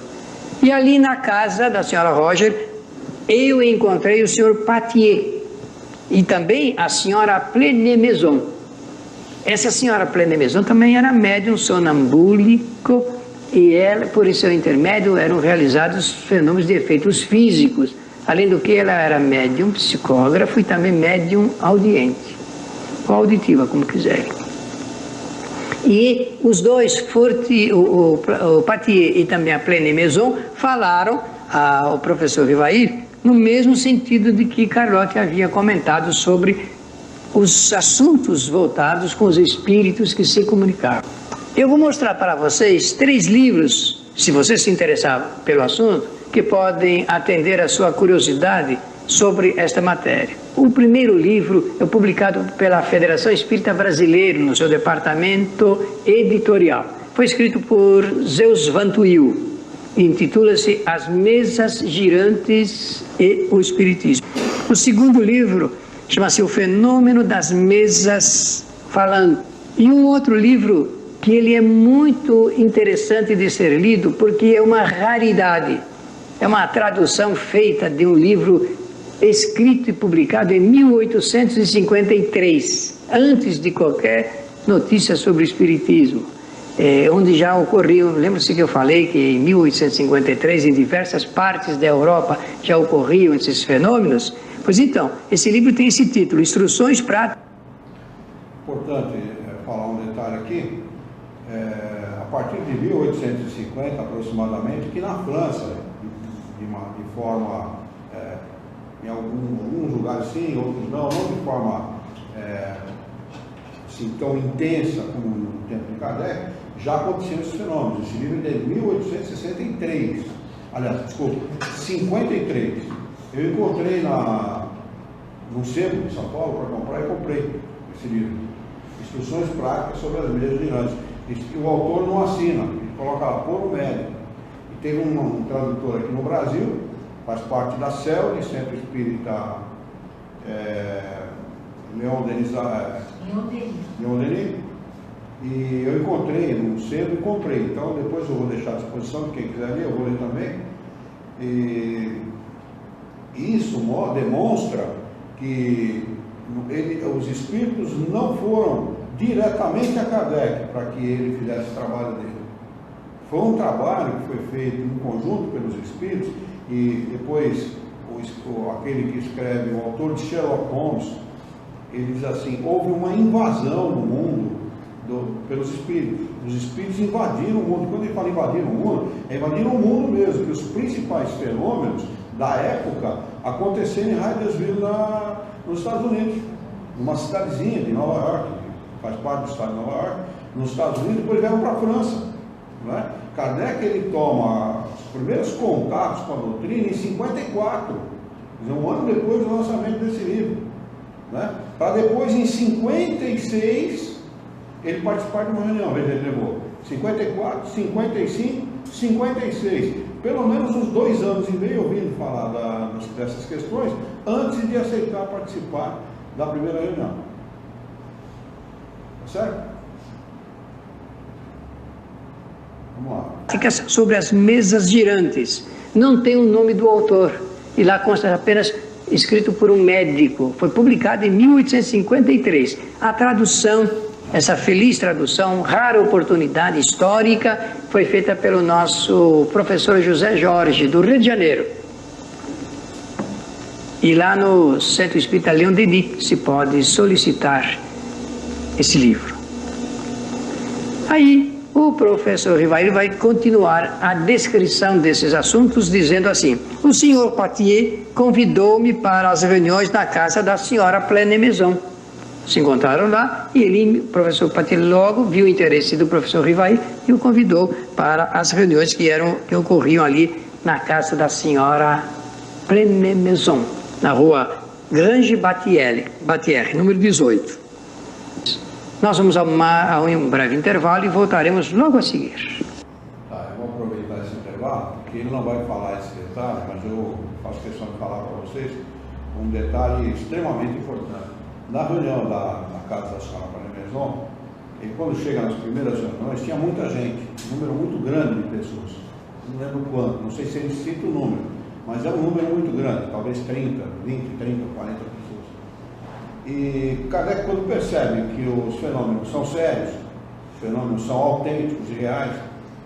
E ali na casa da senhora Roger, eu encontrei o senhor Patier, e também a senhora Plené-Maison. Essa senhora Plené-Maison também era médium sonambúlico, e ela, por seu intermédio, eram realizados fenômenos de efeitos físicos. Além do que, ela era médium psicógrafo e também médium audiente, ou auditiva, como quiserem. E os dois, o Patier e também a Plené-Maison, falaram ao professor Rivail no mesmo sentido de que Carlotti havia comentado sobre os assuntos voltados com os espíritos que se comunicavam. Eu vou mostrar para vocês 3 livros, se você se interessar pelo assunto, que podem atender a sua curiosidade sobre esta matéria. O primeiro livro é publicado pela Federação Espírita Brasileira, no seu departamento editorial. Foi escrito por Zeus Van Tuyl. Intitula-se As Mesas Girantes e o Espiritismo. O segundo livro chama-se O Fenômeno das Mesas Falando. E um outro livro que ele é muito interessante de ser lido, porque é uma raridade. É uma tradução feita de um livro escrito e publicado em 1853, antes de qualquer notícia sobre o Espiritismo, onde já ocorriam, lembra-se que eu falei que em 1853, em diversas partes da Europa, já ocorriam esses fenômenos? Pois então, esse livro tem esse título, Instruções Práticas. Importante falar um detalhe aqui, a partir de 1850 aproximadamente, que na França, de forma, em alguns lugares sim, outros não de forma assim, tão intensa como no tempo de Kardec, já aconteciam esses fenômenos. Esse livro é de 1863, aliás, desculpa, 53. Eu encontrei no sebo de São Paulo para comprar e comprei esse livro. Instruções práticas sobre as mesas girantes. O autor não assina, ele coloca lá, por um médico. E teve um tradutor aqui no Brasil, faz parte da CEL, Centro Espírita Leon Denis. E eu encontrei no sebo e comprei. Então depois eu vou deixar à disposição, quem quiser ler, eu vou ler também. E isso demonstra que os espíritos não foram diretamente a Kardec para que ele fizesse o trabalho dele. Foi um trabalho que foi feito em conjunto pelos espíritos, e depois aquele que escreve, o autor de Sherlock Holmes, ele diz assim: houve uma invasão no mundo pelos espíritos. Os espíritos invadiram o mundo. Quando ele fala invadiram o mundo, é invadiram o mundo mesmo, que os principais fenômenos da época aconteceram em Hydesville, nos Estados Unidos, numa cidadezinha de Nova York, que faz parte do estado de Nova York, nos Estados Unidos, depois vieram para a França. Não é? Kardec, ele toma os primeiros contatos com a doutrina em 54, um ano depois do lançamento desse livro, né? Para depois, em 56, ele participar de uma reunião. Ele levou 54, 55 56. Pelo menos uns 2 anos e meio ouvindo falar dessas questões antes de aceitar participar da primeira reunião. Tá certo? Vamos lá. Sobre as mesas girantes. Não tem o nome do autor. E lá consta apenas escrito por um médico. Foi publicado em 1853. A tradução, essa feliz tradução, rara oportunidade histórica, foi feita pelo nosso professor José Jorge, do Rio de Janeiro. E lá no Centro Espírita Leon Denis se pode solicitar esse livro. Aí o professor Rivail vai continuar a descrição desses assuntos dizendo assim: o senhor Poitier convidou-me para as reuniões na casa da senhora Pleine-Maison. Se encontraram lá e o professor Poitier logo viu o interesse do professor Rivail e o convidou para as reuniões que ocorriam ali na casa da senhora Pleine-Maison, na rua Grange Battier, número 18. Nós vamos a um breve intervalo e voltaremos logo a seguir. Tá, eu vou aproveitar esse intervalo, porque ele não vai falar esse detalhe, mas eu faço questão de falar para vocês um detalhe extremamente importante. Na reunião da casa da senhora Pleine-Maison, e quando chega nas primeiras reuniões, tinha muita gente, um número muito grande de pessoas. Não lembro quanto, não sei se ele cita o número, mas é um número muito grande, talvez 30, 20, 30, 40 pessoas. E Kardec, quando percebe que os fenômenos são sérios, os fenômenos são autênticos e reais,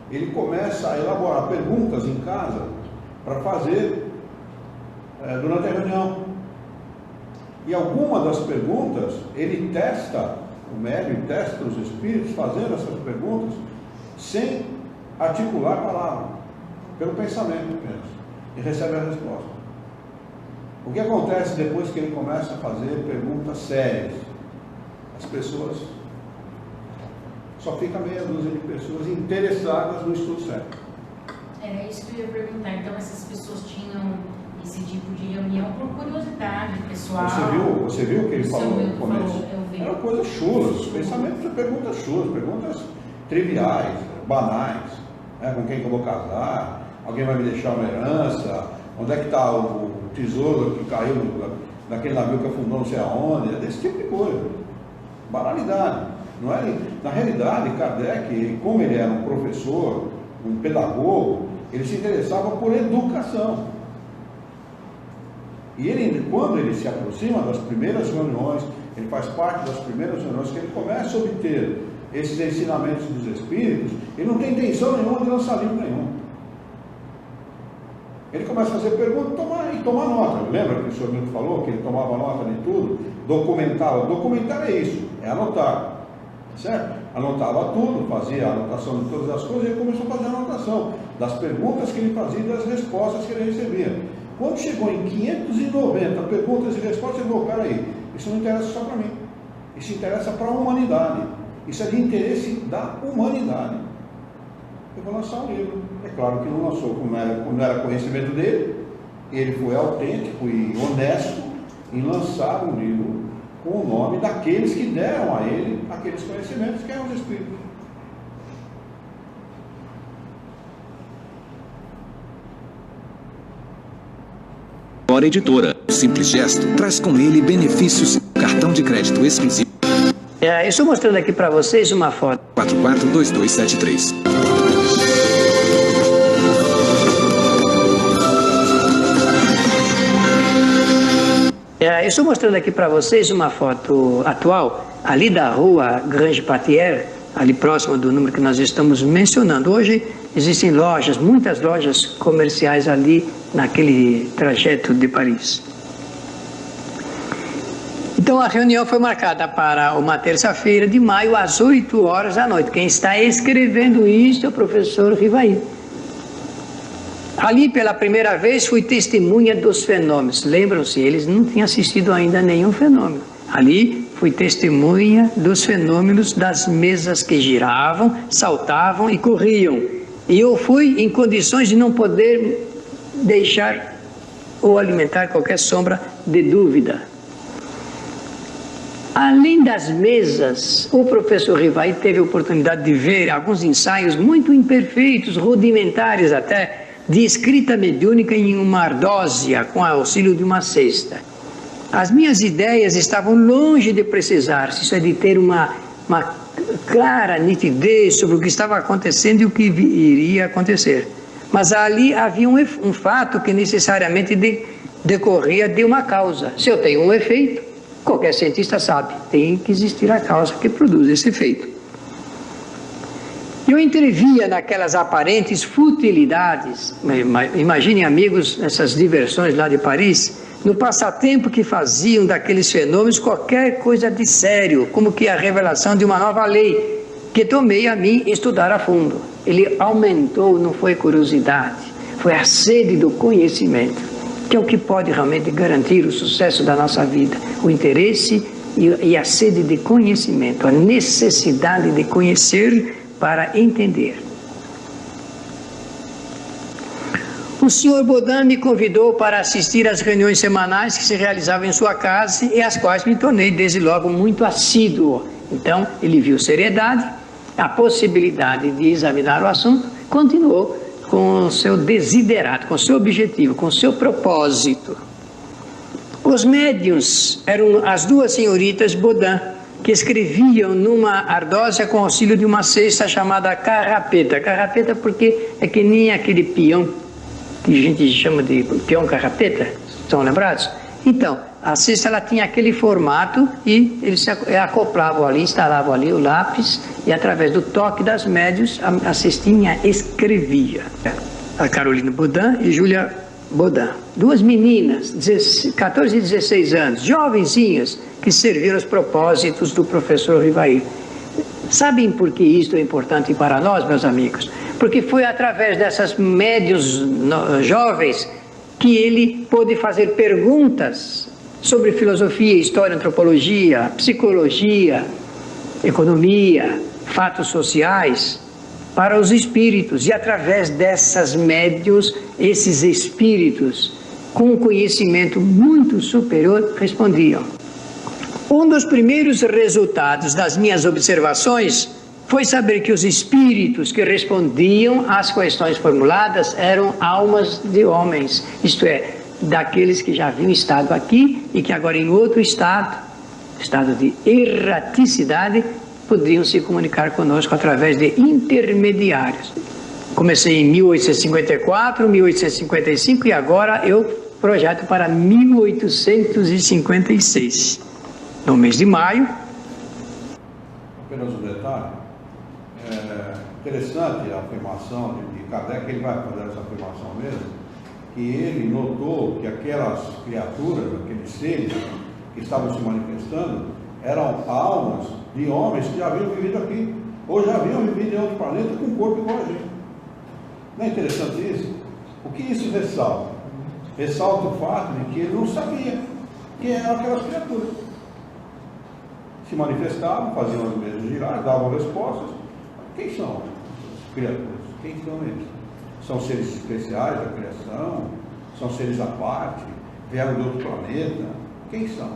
ele começa a elaborar perguntas em casa para fazer durante a reunião. E alguma das perguntas, ele testa, o médium testa os espíritos fazendo essas perguntas sem articular a palavra, pelo pensamento apenas, e recebe a resposta. O que acontece depois que ele começa a fazer perguntas sérias? As pessoas, só fica meia dúzia de pessoas interessadas no estudo sério. Era isso que eu ia perguntar. Então essas pessoas tinham esse tipo de reunião por curiosidade pessoal? Você viu o que ele falou no começo? Eram coisas chulas, pensamentos de perguntas chulas, perguntas triviais, banais. Com quem que eu vou casar? Alguém vai me deixar uma herança? Onde é que está o tesouro que caiu daquele navio que afundou não sei aonde? É desse tipo de coisa. Banalidade. Não é? Na realidade, Kardec, como ele era um professor, um pedagogo, ele se interessava por educação. E ele, quando ele se aproxima das primeiras reuniões, ele faz parte das primeiras reuniões, que ele começa a obter esses ensinamentos dos espíritos, ele não tem intenção nenhuma de lançar livro nenhum. Ele começa a fazer perguntas e tomar nota. Lembra que o senhor Milton falou que ele tomava nota de tudo? Documentava. Documentar é isso, é anotar. Certo? Anotava tudo, fazia a anotação de todas as coisas e ele começou a fazer a anotação das perguntas que ele fazia e das respostas que ele recebia. Quando chegou em 590 perguntas e respostas, ele falou: peraí, isso não interessa só para mim, isso interessa para a humanidade, isso é de interesse da humanidade. Eu vou lançar um livro. É claro que não lançou como não era conhecimento dele, ele foi autêntico e honesto em lançar um livro com o nome daqueles que deram a ele aqueles conhecimentos, que eram os espíritos. Hora Editora. Simples gesto traz com ele benefícios. Cartão de crédito exclusivo. Eu estou mostrando aqui para vocês uma foto. 442273. Eu estou mostrando aqui para vocês uma foto atual, ali da rua Grange Battier, ali próximo do número que nós estamos mencionando. Hoje existem lojas, muitas lojas comerciais ali naquele trajeto de Paris. Então a reunião foi marcada para uma terça-feira de maio às 8 horas da noite. Quem está escrevendo isso é o professor Rivail. Ali pela primeira vez fui testemunha dos fenômenos. Lembram-se, eles não tinham assistido ainda a nenhum fenômeno. Ali fui testemunha dos fenômenos das mesas que giravam, saltavam e corriam. E eu fui em condições de não poder deixar ou alimentar qualquer sombra de dúvida. Além das mesas, o professor Rivaí teve a oportunidade de ver alguns ensaios muito imperfeitos, rudimentares até, de escrita mediúnica em uma ardósia, com auxílio de uma cesta. As minhas ideias estavam longe de precisar, isso é, de ter uma clara nitidez sobre o que estava acontecendo e o que iria acontecer. Mas ali havia um fato que necessariamente decorria de uma causa. Se eu tenho um efeito, qualquer cientista sabe, tem que existir a causa que produz esse efeito. Eu entrevia naquelas aparentes futilidades, imaginem, amigos, essas diversões lá de Paris, no passatempo que faziam daqueles fenômenos qualquer coisa de sério, como que a revelação de uma nova lei, que tomei a mim estudar a fundo. Ele aumentou, não foi curiosidade, foi a sede do conhecimento, que é o que pode realmente garantir o sucesso da nossa vida, o interesse e a sede de conhecimento, a necessidade de conhecer para entender. O senhor Baudin me convidou para assistir às reuniões semanais que se realizavam em sua casa e às quais me tornei desde logo muito assíduo. Então, ele viu seriedade, a possibilidade de examinar o assunto, continuou com o seu desiderato, com o seu objetivo, com o seu propósito. Os médiuns eram as duas senhoritas Baudin, que escreviam numa ardósia com auxílio de uma cesta chamada carrapeta. Carrapeta porque é que nem aquele peão, que a gente chama de peão carrapeta, estão lembrados? Então, a cesta ela tinha aquele formato e eles se acoplavam ali, instalavam ali o lápis e através do toque das médios a cestinha escrevia. A Carolina Baudin e Júlia Baudin, duas meninas, 14 e 16 anos, jovenzinhas, que serviram os propósitos do professor Rivaí. Sabem por que isto é importante para nós, meus amigos? Porque foi através dessas médios jovens que ele pôde fazer perguntas sobre filosofia, história, antropologia, psicologia, economia, fatos sociais, para os espíritos. E através dessas médios, esses espíritos, com um conhecimento muito superior, respondiam. Um dos primeiros resultados das minhas observações foi saber que os espíritos que respondiam às questões formuladas eram almas de homens, isto é, daqueles que já haviam estado aqui e que agora em outro estado de erraticidade, poderiam se comunicar conosco através de intermediários. Comecei em 1854, 1855 e agora eu projeto para 1856. No mês de maio. Apenas um detalhe. Interessante a afirmação de Kardec, ele vai fazer essa afirmação mesmo, que ele notou que aquelas criaturas, aqueles seres que estavam se manifestando, eram almas de homens que já haviam vivido aqui, ou já haviam vivido em outro planeta com um corpo igual a gente. Não é interessante isso? O que isso ressalta? Ressalta o fato de que ele não sabia quem eram aquelas criaturas. Se manifestavam, faziam as mesas girar, davam respostas. Quem são as criaturas? Quem são eles? São seres especiais da criação? São seres à parte? Vieram de outro planeta? Quem são?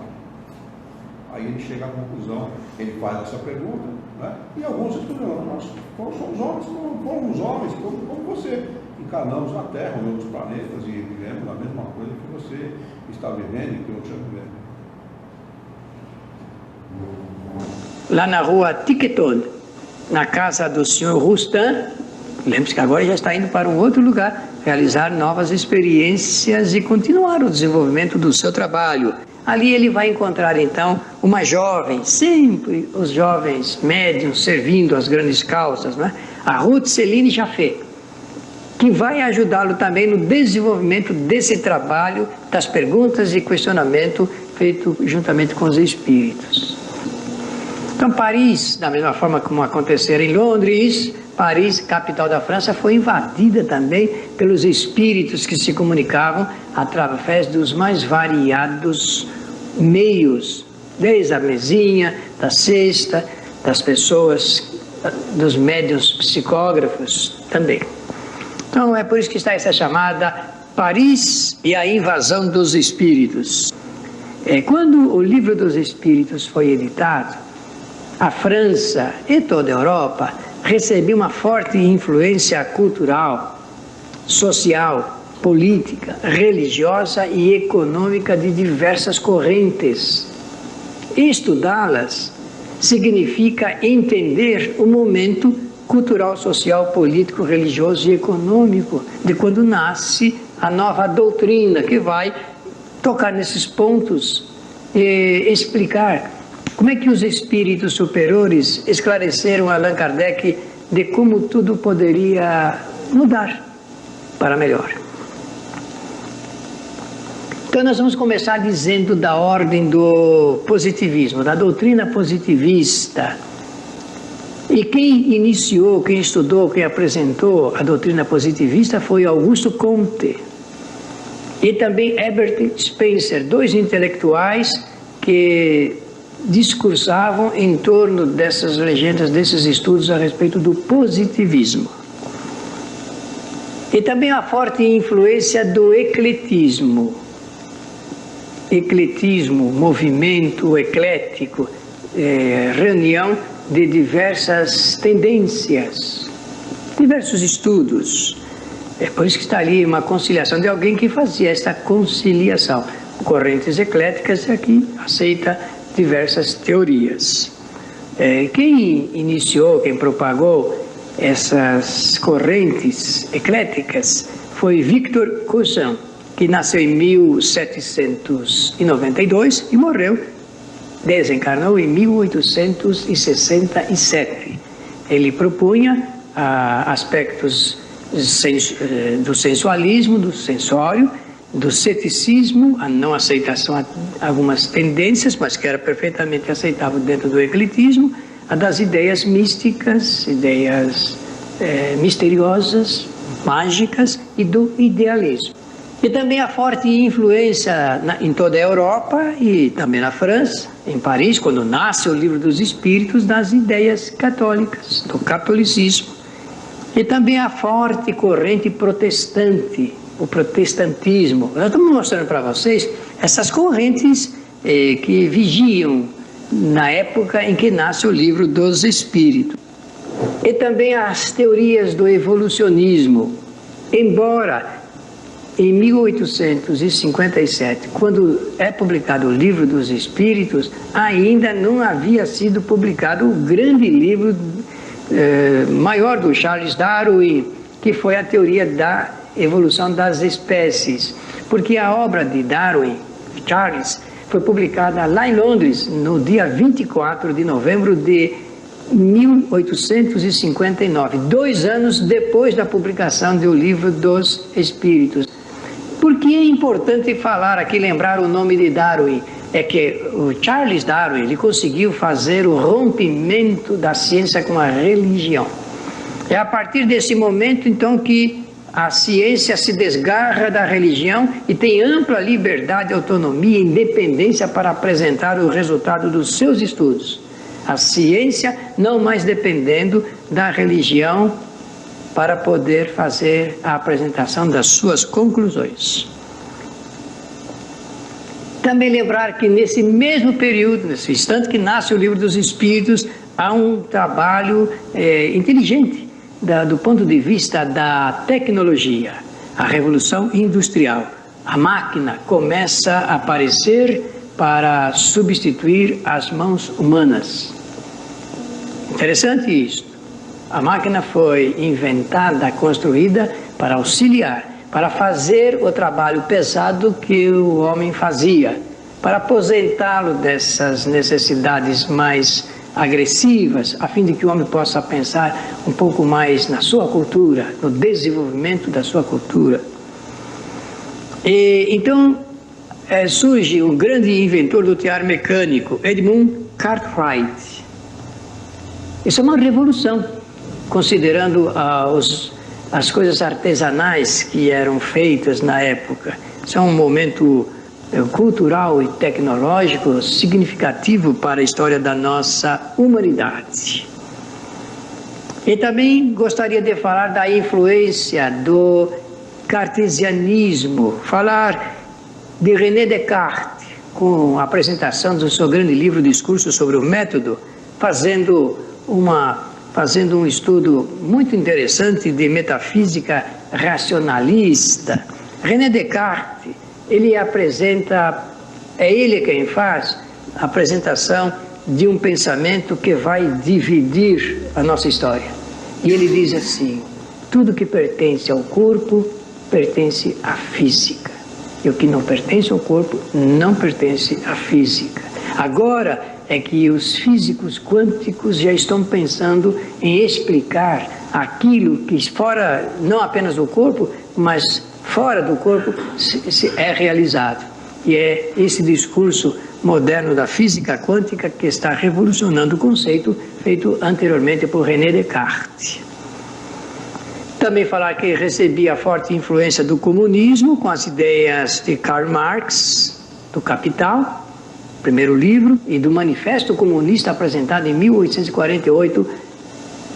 Aí ele chega à conclusão, ele faz essa pergunta, né? E alguns respondem, nós somos homens, como você. Encarnamos na Terra, em outros planetas, e vivemos a mesma coisa que você está vivendo e que outros estão vivendo. Lá na rua Tiqueton, na casa do senhor Rustan, lembre-se que agora já está indo para um outro lugar, realizar novas experiências e continuar o desenvolvimento do seu trabalho. Ali ele vai encontrar então uma jovem, sempre os jovens médiuns servindo às grandes causas, né? A Ruth Celine Jaffé, que vai ajudá-lo também no desenvolvimento desse trabalho, das perguntas e questionamento feito juntamente com os espíritos. Então Paris, da mesma forma como acontecera em Londres, Paris, capital da França, foi invadida também pelos espíritos que se comunicavam através dos mais variados meios, desde a mesinha, da cesta, das pessoas, dos médiuns psicógrafos também. Então é por isso que está essa chamada Paris e a invasão dos espíritos. Quando o Livro dos Espíritos foi editado, a França e toda a Europa recebeu uma forte influência cultural, social, política, religiosa e econômica de diversas correntes. Estudá-las significa entender o momento cultural, social, político, religioso e econômico de quando nasce a nova doutrina, que vai tocar nesses pontos e explicar como é que os espíritos superiores esclareceram Allan Kardec de como tudo poderia mudar para melhor. Então nós vamos começar dizendo da ordem do positivismo, da doutrina positivista. E quem iniciou, quem estudou, quem apresentou a doutrina positivista foi Augusto Comte e também Herbert Spencer, dois intelectuais que discursavam em torno dessas legendas, desses estudos a respeito do positivismo. E também a forte influência do ecletismo. Ecletismo, movimento eclético, reunião de diversas tendências, diversos estudos. É por isso que está ali uma conciliação de alguém que fazia esta conciliação. Correntes ecléticas aqui aceita diversas teorias. Quem iniciou, quem propagou essas correntes ecléticas foi Victor Cousin, que nasceu em 1792 e morreu, desencarnou em 1867. Ele propunha aspectos do sensualismo, do sensório, do ceticismo, a não aceitação a algumas tendências, mas que era perfeitamente aceitável dentro do ecletismo, a das ideias místicas, ideias misteriosas, mágicas e do idealismo. E também a forte influência em toda a Europa e também na França, em Paris, quando nasce o Livro dos Espíritos, das ideias católicas, do catolicismo. E também a forte corrente protestante, o protestantismo. Nós estamos mostrando para vocês essas correntes que vigiam na época em que nasce o Livro dos Espíritos. E também as teorias do evolucionismo. Embora em 1857, quando é publicado o Livro dos Espíritos, ainda não havia sido publicado o grande livro maior do Charles Darwin, que foi a teoria da evolução das espécies. Porque a obra de Darwin, Charles, foi publicada lá em Londres, no dia 24 de novembro de 1859, 2 anos depois da publicação do Livro dos Espíritos. Por que é importante falar aqui, lembrar o nome de Darwin? É que o Charles Darwin ele conseguiu fazer o rompimento da ciência com a religião. É a partir desse momento, então, que a ciência se desgarra da religião e tem ampla liberdade, autonomia e independência para apresentar o resultado dos seus estudos. A ciência não mais dependendo da religião para poder fazer a apresentação das suas conclusões. Também lembrar que nesse mesmo período, nesse instante que nasce o Livro dos Espíritos, há um trabalho inteligente do ponto de vista da tecnologia, a Revolução Industrial. A máquina começa a aparecer para substituir as mãos humanas. Interessante isso. A máquina foi inventada, construída para auxiliar, para fazer o trabalho pesado que o homem fazia, para aposentá-lo dessas necessidades mais agressivas, a fim de que o homem possa pensar um pouco mais na sua cultura, no desenvolvimento da sua cultura. Então, surge um grande inventor do tear mecânico, Edmund Cartwright. Isso é uma revolução, considerando as coisas artesanais que eram feitas na época. Isso é um momento cultural e tecnológico significativo para a história da nossa humanidade. E também gostaria de falar da influência do cartesianismo, falar de René Descartes, com a apresentação do seu grande livro Discurso sobre o Método, fazendo um estudo muito interessante de metafísica racionalista. René Descartes, ele apresenta, é ele quem faz a apresentação de um pensamento que vai dividir a nossa história. E ele diz assim: tudo que pertence ao corpo pertence à física, e o que não pertence ao corpo não pertence à física. Agora é que os físicos quânticos já estão pensando em explicar aquilo que fora, não apenas do corpo, mas fora do corpo é realizado. E é esse discurso moderno da física quântica que está revolucionando o conceito feito anteriormente por René Descartes. Também falar que recebia a forte influência do comunismo com as ideias de Karl Marx, do Capital, primeiro livro, e do Manifesto Comunista apresentado em 1848,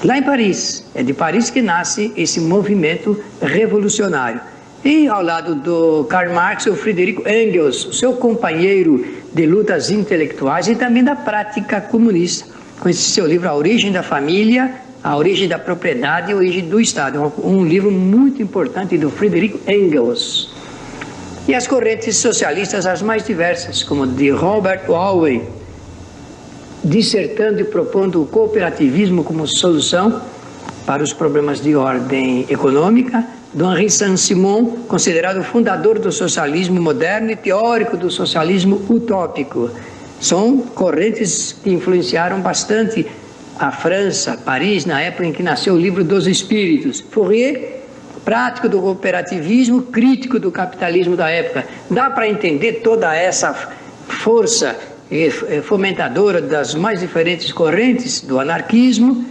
lá em Paris. É de Paris que nasce esse movimento revolucionário. E ao lado do Karl Marx, o Friedrich Engels, seu companheiro de lutas intelectuais e também da prática comunista, com esse seu livro A Origem da Família, A Origem da Propriedade e a Origem do Estado, um livro muito importante do Friedrich Engels. E as correntes socialistas as mais diversas, como de Robert Owen, dissertando e propondo o cooperativismo como solução para os problemas de ordem econômica, do Henri Saint-Simon, considerado o fundador do socialismo moderno e teórico do socialismo utópico. São correntes que influenciaram bastante a França, Paris, na época em que nasceu o Livro dos Espíritos. Fourier, prático do cooperativismo, crítico do capitalismo da época. Dá para entender toda essa força fomentadora das mais diferentes correntes, do anarquismo,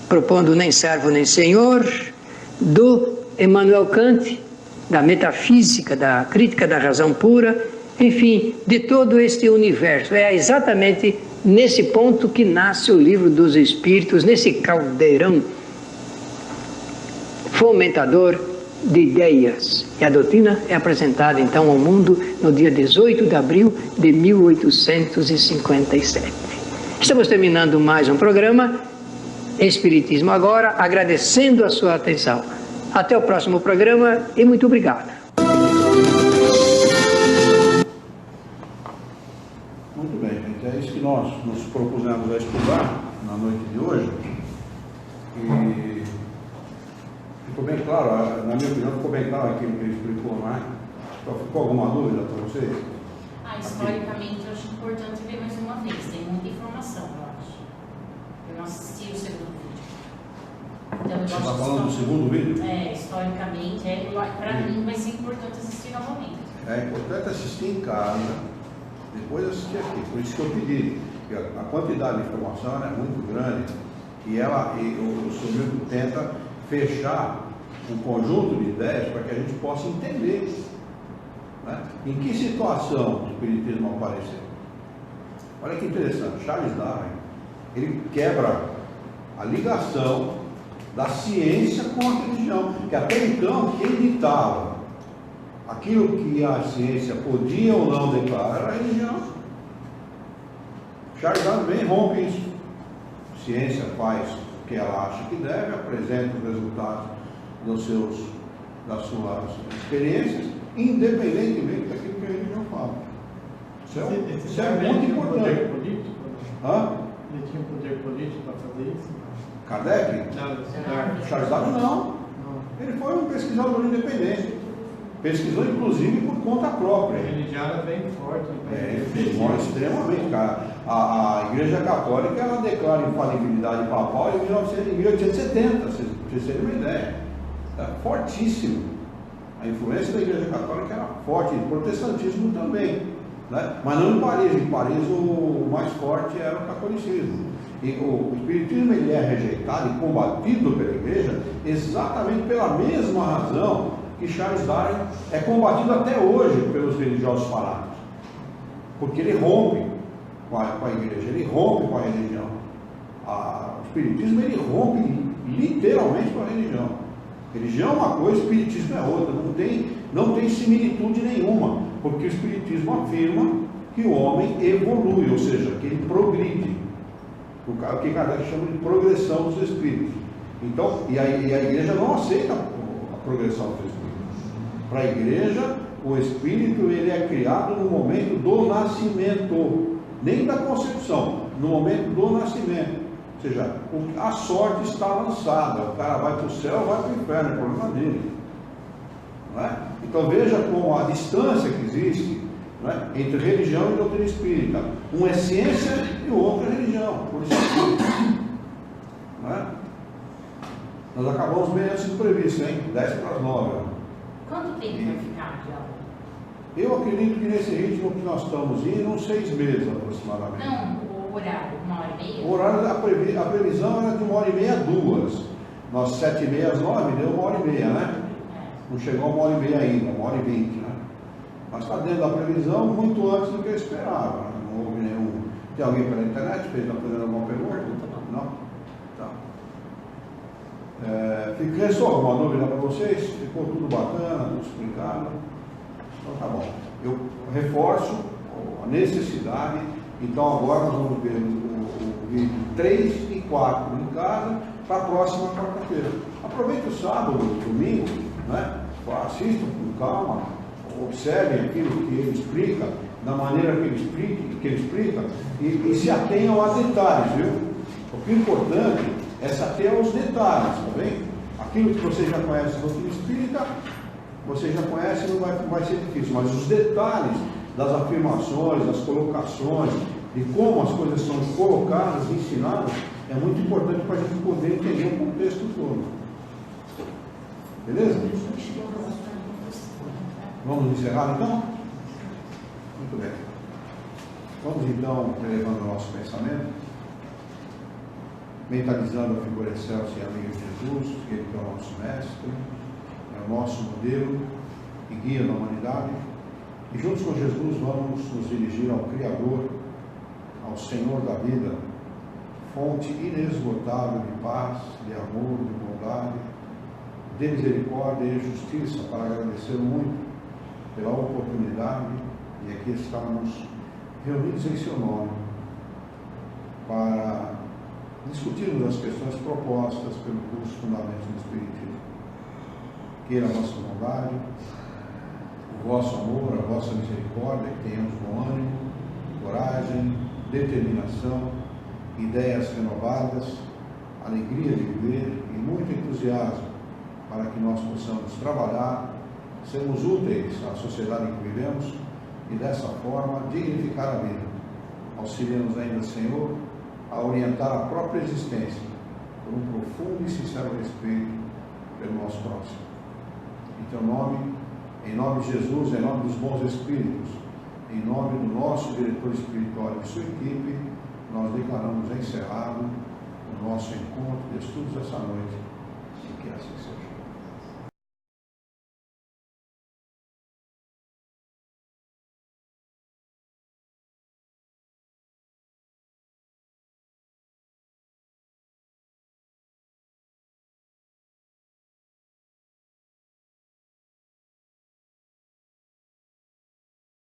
propondo nem servo nem senhor, do Emmanuel Kant, da metafísica, da crítica da razão pura, enfim, de todo este universo. É exatamente nesse ponto que nasce o Livro dos Espíritos, nesse caldeirão fomentador de ideias. E a doutrina é apresentada então ao mundo no dia 18 de abril de 1857. Estamos terminando mais um programa Espiritismo Agora, agradecendo a sua atenção. Até o próximo programa e muito obrigado. Muito bem, gente. É isso que nós nos propusemos a estudar na noite de hoje. E ficou bem claro, na minha opinião, ficou bem claro aquilo que ele explicou, não é? Então, ficou alguma dúvida para vocês? Historicamente, eu acho importante ver mais uma vez. Tem muita informação, eu acho. Eu não assisti o segundo vídeo. Então, Você está falando do segundo vídeo? Historicamente, para mim vai ser importante assistir novamente. É importante assistir em casa, depois assistir aqui. Por isso que eu pedi, porque a quantidade de informação é muito grande e o seu livro tenta fechar um conjunto de ideias para que a gente possa entender, né? Em que situação o Espiritismo apareceu. Olha que interessante, Charles Darwin, ele quebra a ligação da ciência com a religião, que até então quem ditava aquilo que a ciência podia ou não declarar era a religião. Charles Darwin vem e rompe isso. A ciência faz o que ela acha que deve, apresenta os resultados das suas experiências, independentemente daquilo que a religião fala. Isso é muito importante. Poder político? Hã? Ele tinha poder político para fazer isso? Kardec? Não, Charles Darwin não. Ele foi um pesquisador independente. Pesquisou inclusive por conta própria. A religião era bem forte. Extremamente, cara. A Igreja Católica ela declara infalibilidade papal em 1870, para vocês terem uma ideia. Era fortíssimo. A influência da Igreja Católica era forte, e o protestantismo também. Né? Mas não em Paris. Em Paris o mais forte era o catolicismo. E o Espiritismo ele é rejeitado e combatido pela Igreja exatamente pela mesma razão que Charles Darwin é combatido até hoje pelos religiosos fanáticos. Porque ele rompe com a Igreja, ele rompe com a religião. O Espiritismo ele rompe literalmente com a religião. Religião é uma coisa, Espiritismo é outra. Não tem similitude nenhuma. Porque o Espiritismo afirma que o homem evolui, ou seja, que ele progride. O que Kardec chama de progressão dos espíritos. Então, e a igreja não aceita a progressão dos espíritos. Para a igreja, o espírito ele é criado no momento do nascimento, nem da concepção, no momento do nascimento. Ou seja, a sorte está lançada, o cara vai para o céu ou vai para o inferno, é o problema dele. Não é? Então veja como a distância que existe, não é, entre religião e doutrina espírita. Um é ciência e o outro é religião, por isso não é? Nós acabamos bem antes do previsto, hein? 10:09. Quanto tempo vai ficar de aula? Eu acredito que nesse ritmo que nós estamos indo, uns 6 meses aproximadamente. Não, o horário, 1h30? O horário, a previsão era de 1h30 a 2. Nós 7h30 às 9, deu 1h30, né? Não chegou a 1h30 ainda, 1h20, né? Mas está dentro da previsão muito antes do que eu esperava. Né? Não houve nenhum. Tem alguém pela internet fazendo alguma pergunta? Não? Tá. Fiquei só alguma dúvida para vocês? Ficou tudo bacana, tudo explicado? Então tá bom. Eu reforço a necessidade. Então agora nós vamos ver o vídeo 3 e 4 em casa para a próxima quarta-feira. Aproveite o sábado, o domingo, né? Assistam com calma, observem aquilo que ele explica, da maneira que ele explica, e se atenham a detalhes, viu? O que é importante é se ater aos detalhes, tá bem? Aquilo que você já conhece do doutrina espírita, você já conhece, não vai ser difícil, mas os detalhes das afirmações, das colocações, de como as coisas são colocadas, ensinadas, é muito importante para a gente poder entender o contexto todo. Beleza? Vamos encerrar então? Muito bem. Vamos então elevando o nosso pensamento, mentalizando a figura excelsa e amiga de Jesus, que ele é o nosso mestre, é o nosso modelo e guia da humanidade. E juntos com Jesus vamos nos dirigir ao Criador, ao Senhor da vida, fonte inesgotável de paz, de amor, de bondade, de misericórdia e justiça, para agradecer muito pela oportunidade de aqui estarmos reunidos em seu nome para discutirmos as questões propostas pelo curso Fundamentos do Espiritismo. Queira a vossa bondade, o vosso amor, a vossa misericórdia, que tenhamos bom ânimo, coragem, determinação, ideias renovadas, alegria de viver e muito entusiasmo para que nós possamos trabalhar, sermos úteis à sociedade em que vivemos e dessa forma dignificar a vida. Auxilia-nos ainda, Senhor, a orientar a própria existência por um profundo e sincero respeito pelo nosso próximo. Em teu nome, em nome de Jesus, em nome dos bons espíritos, em nome do nosso diretor espiritual e de sua equipe, nós declaramos encerrado o nosso encontro de estudos essa noite, e que assim seja.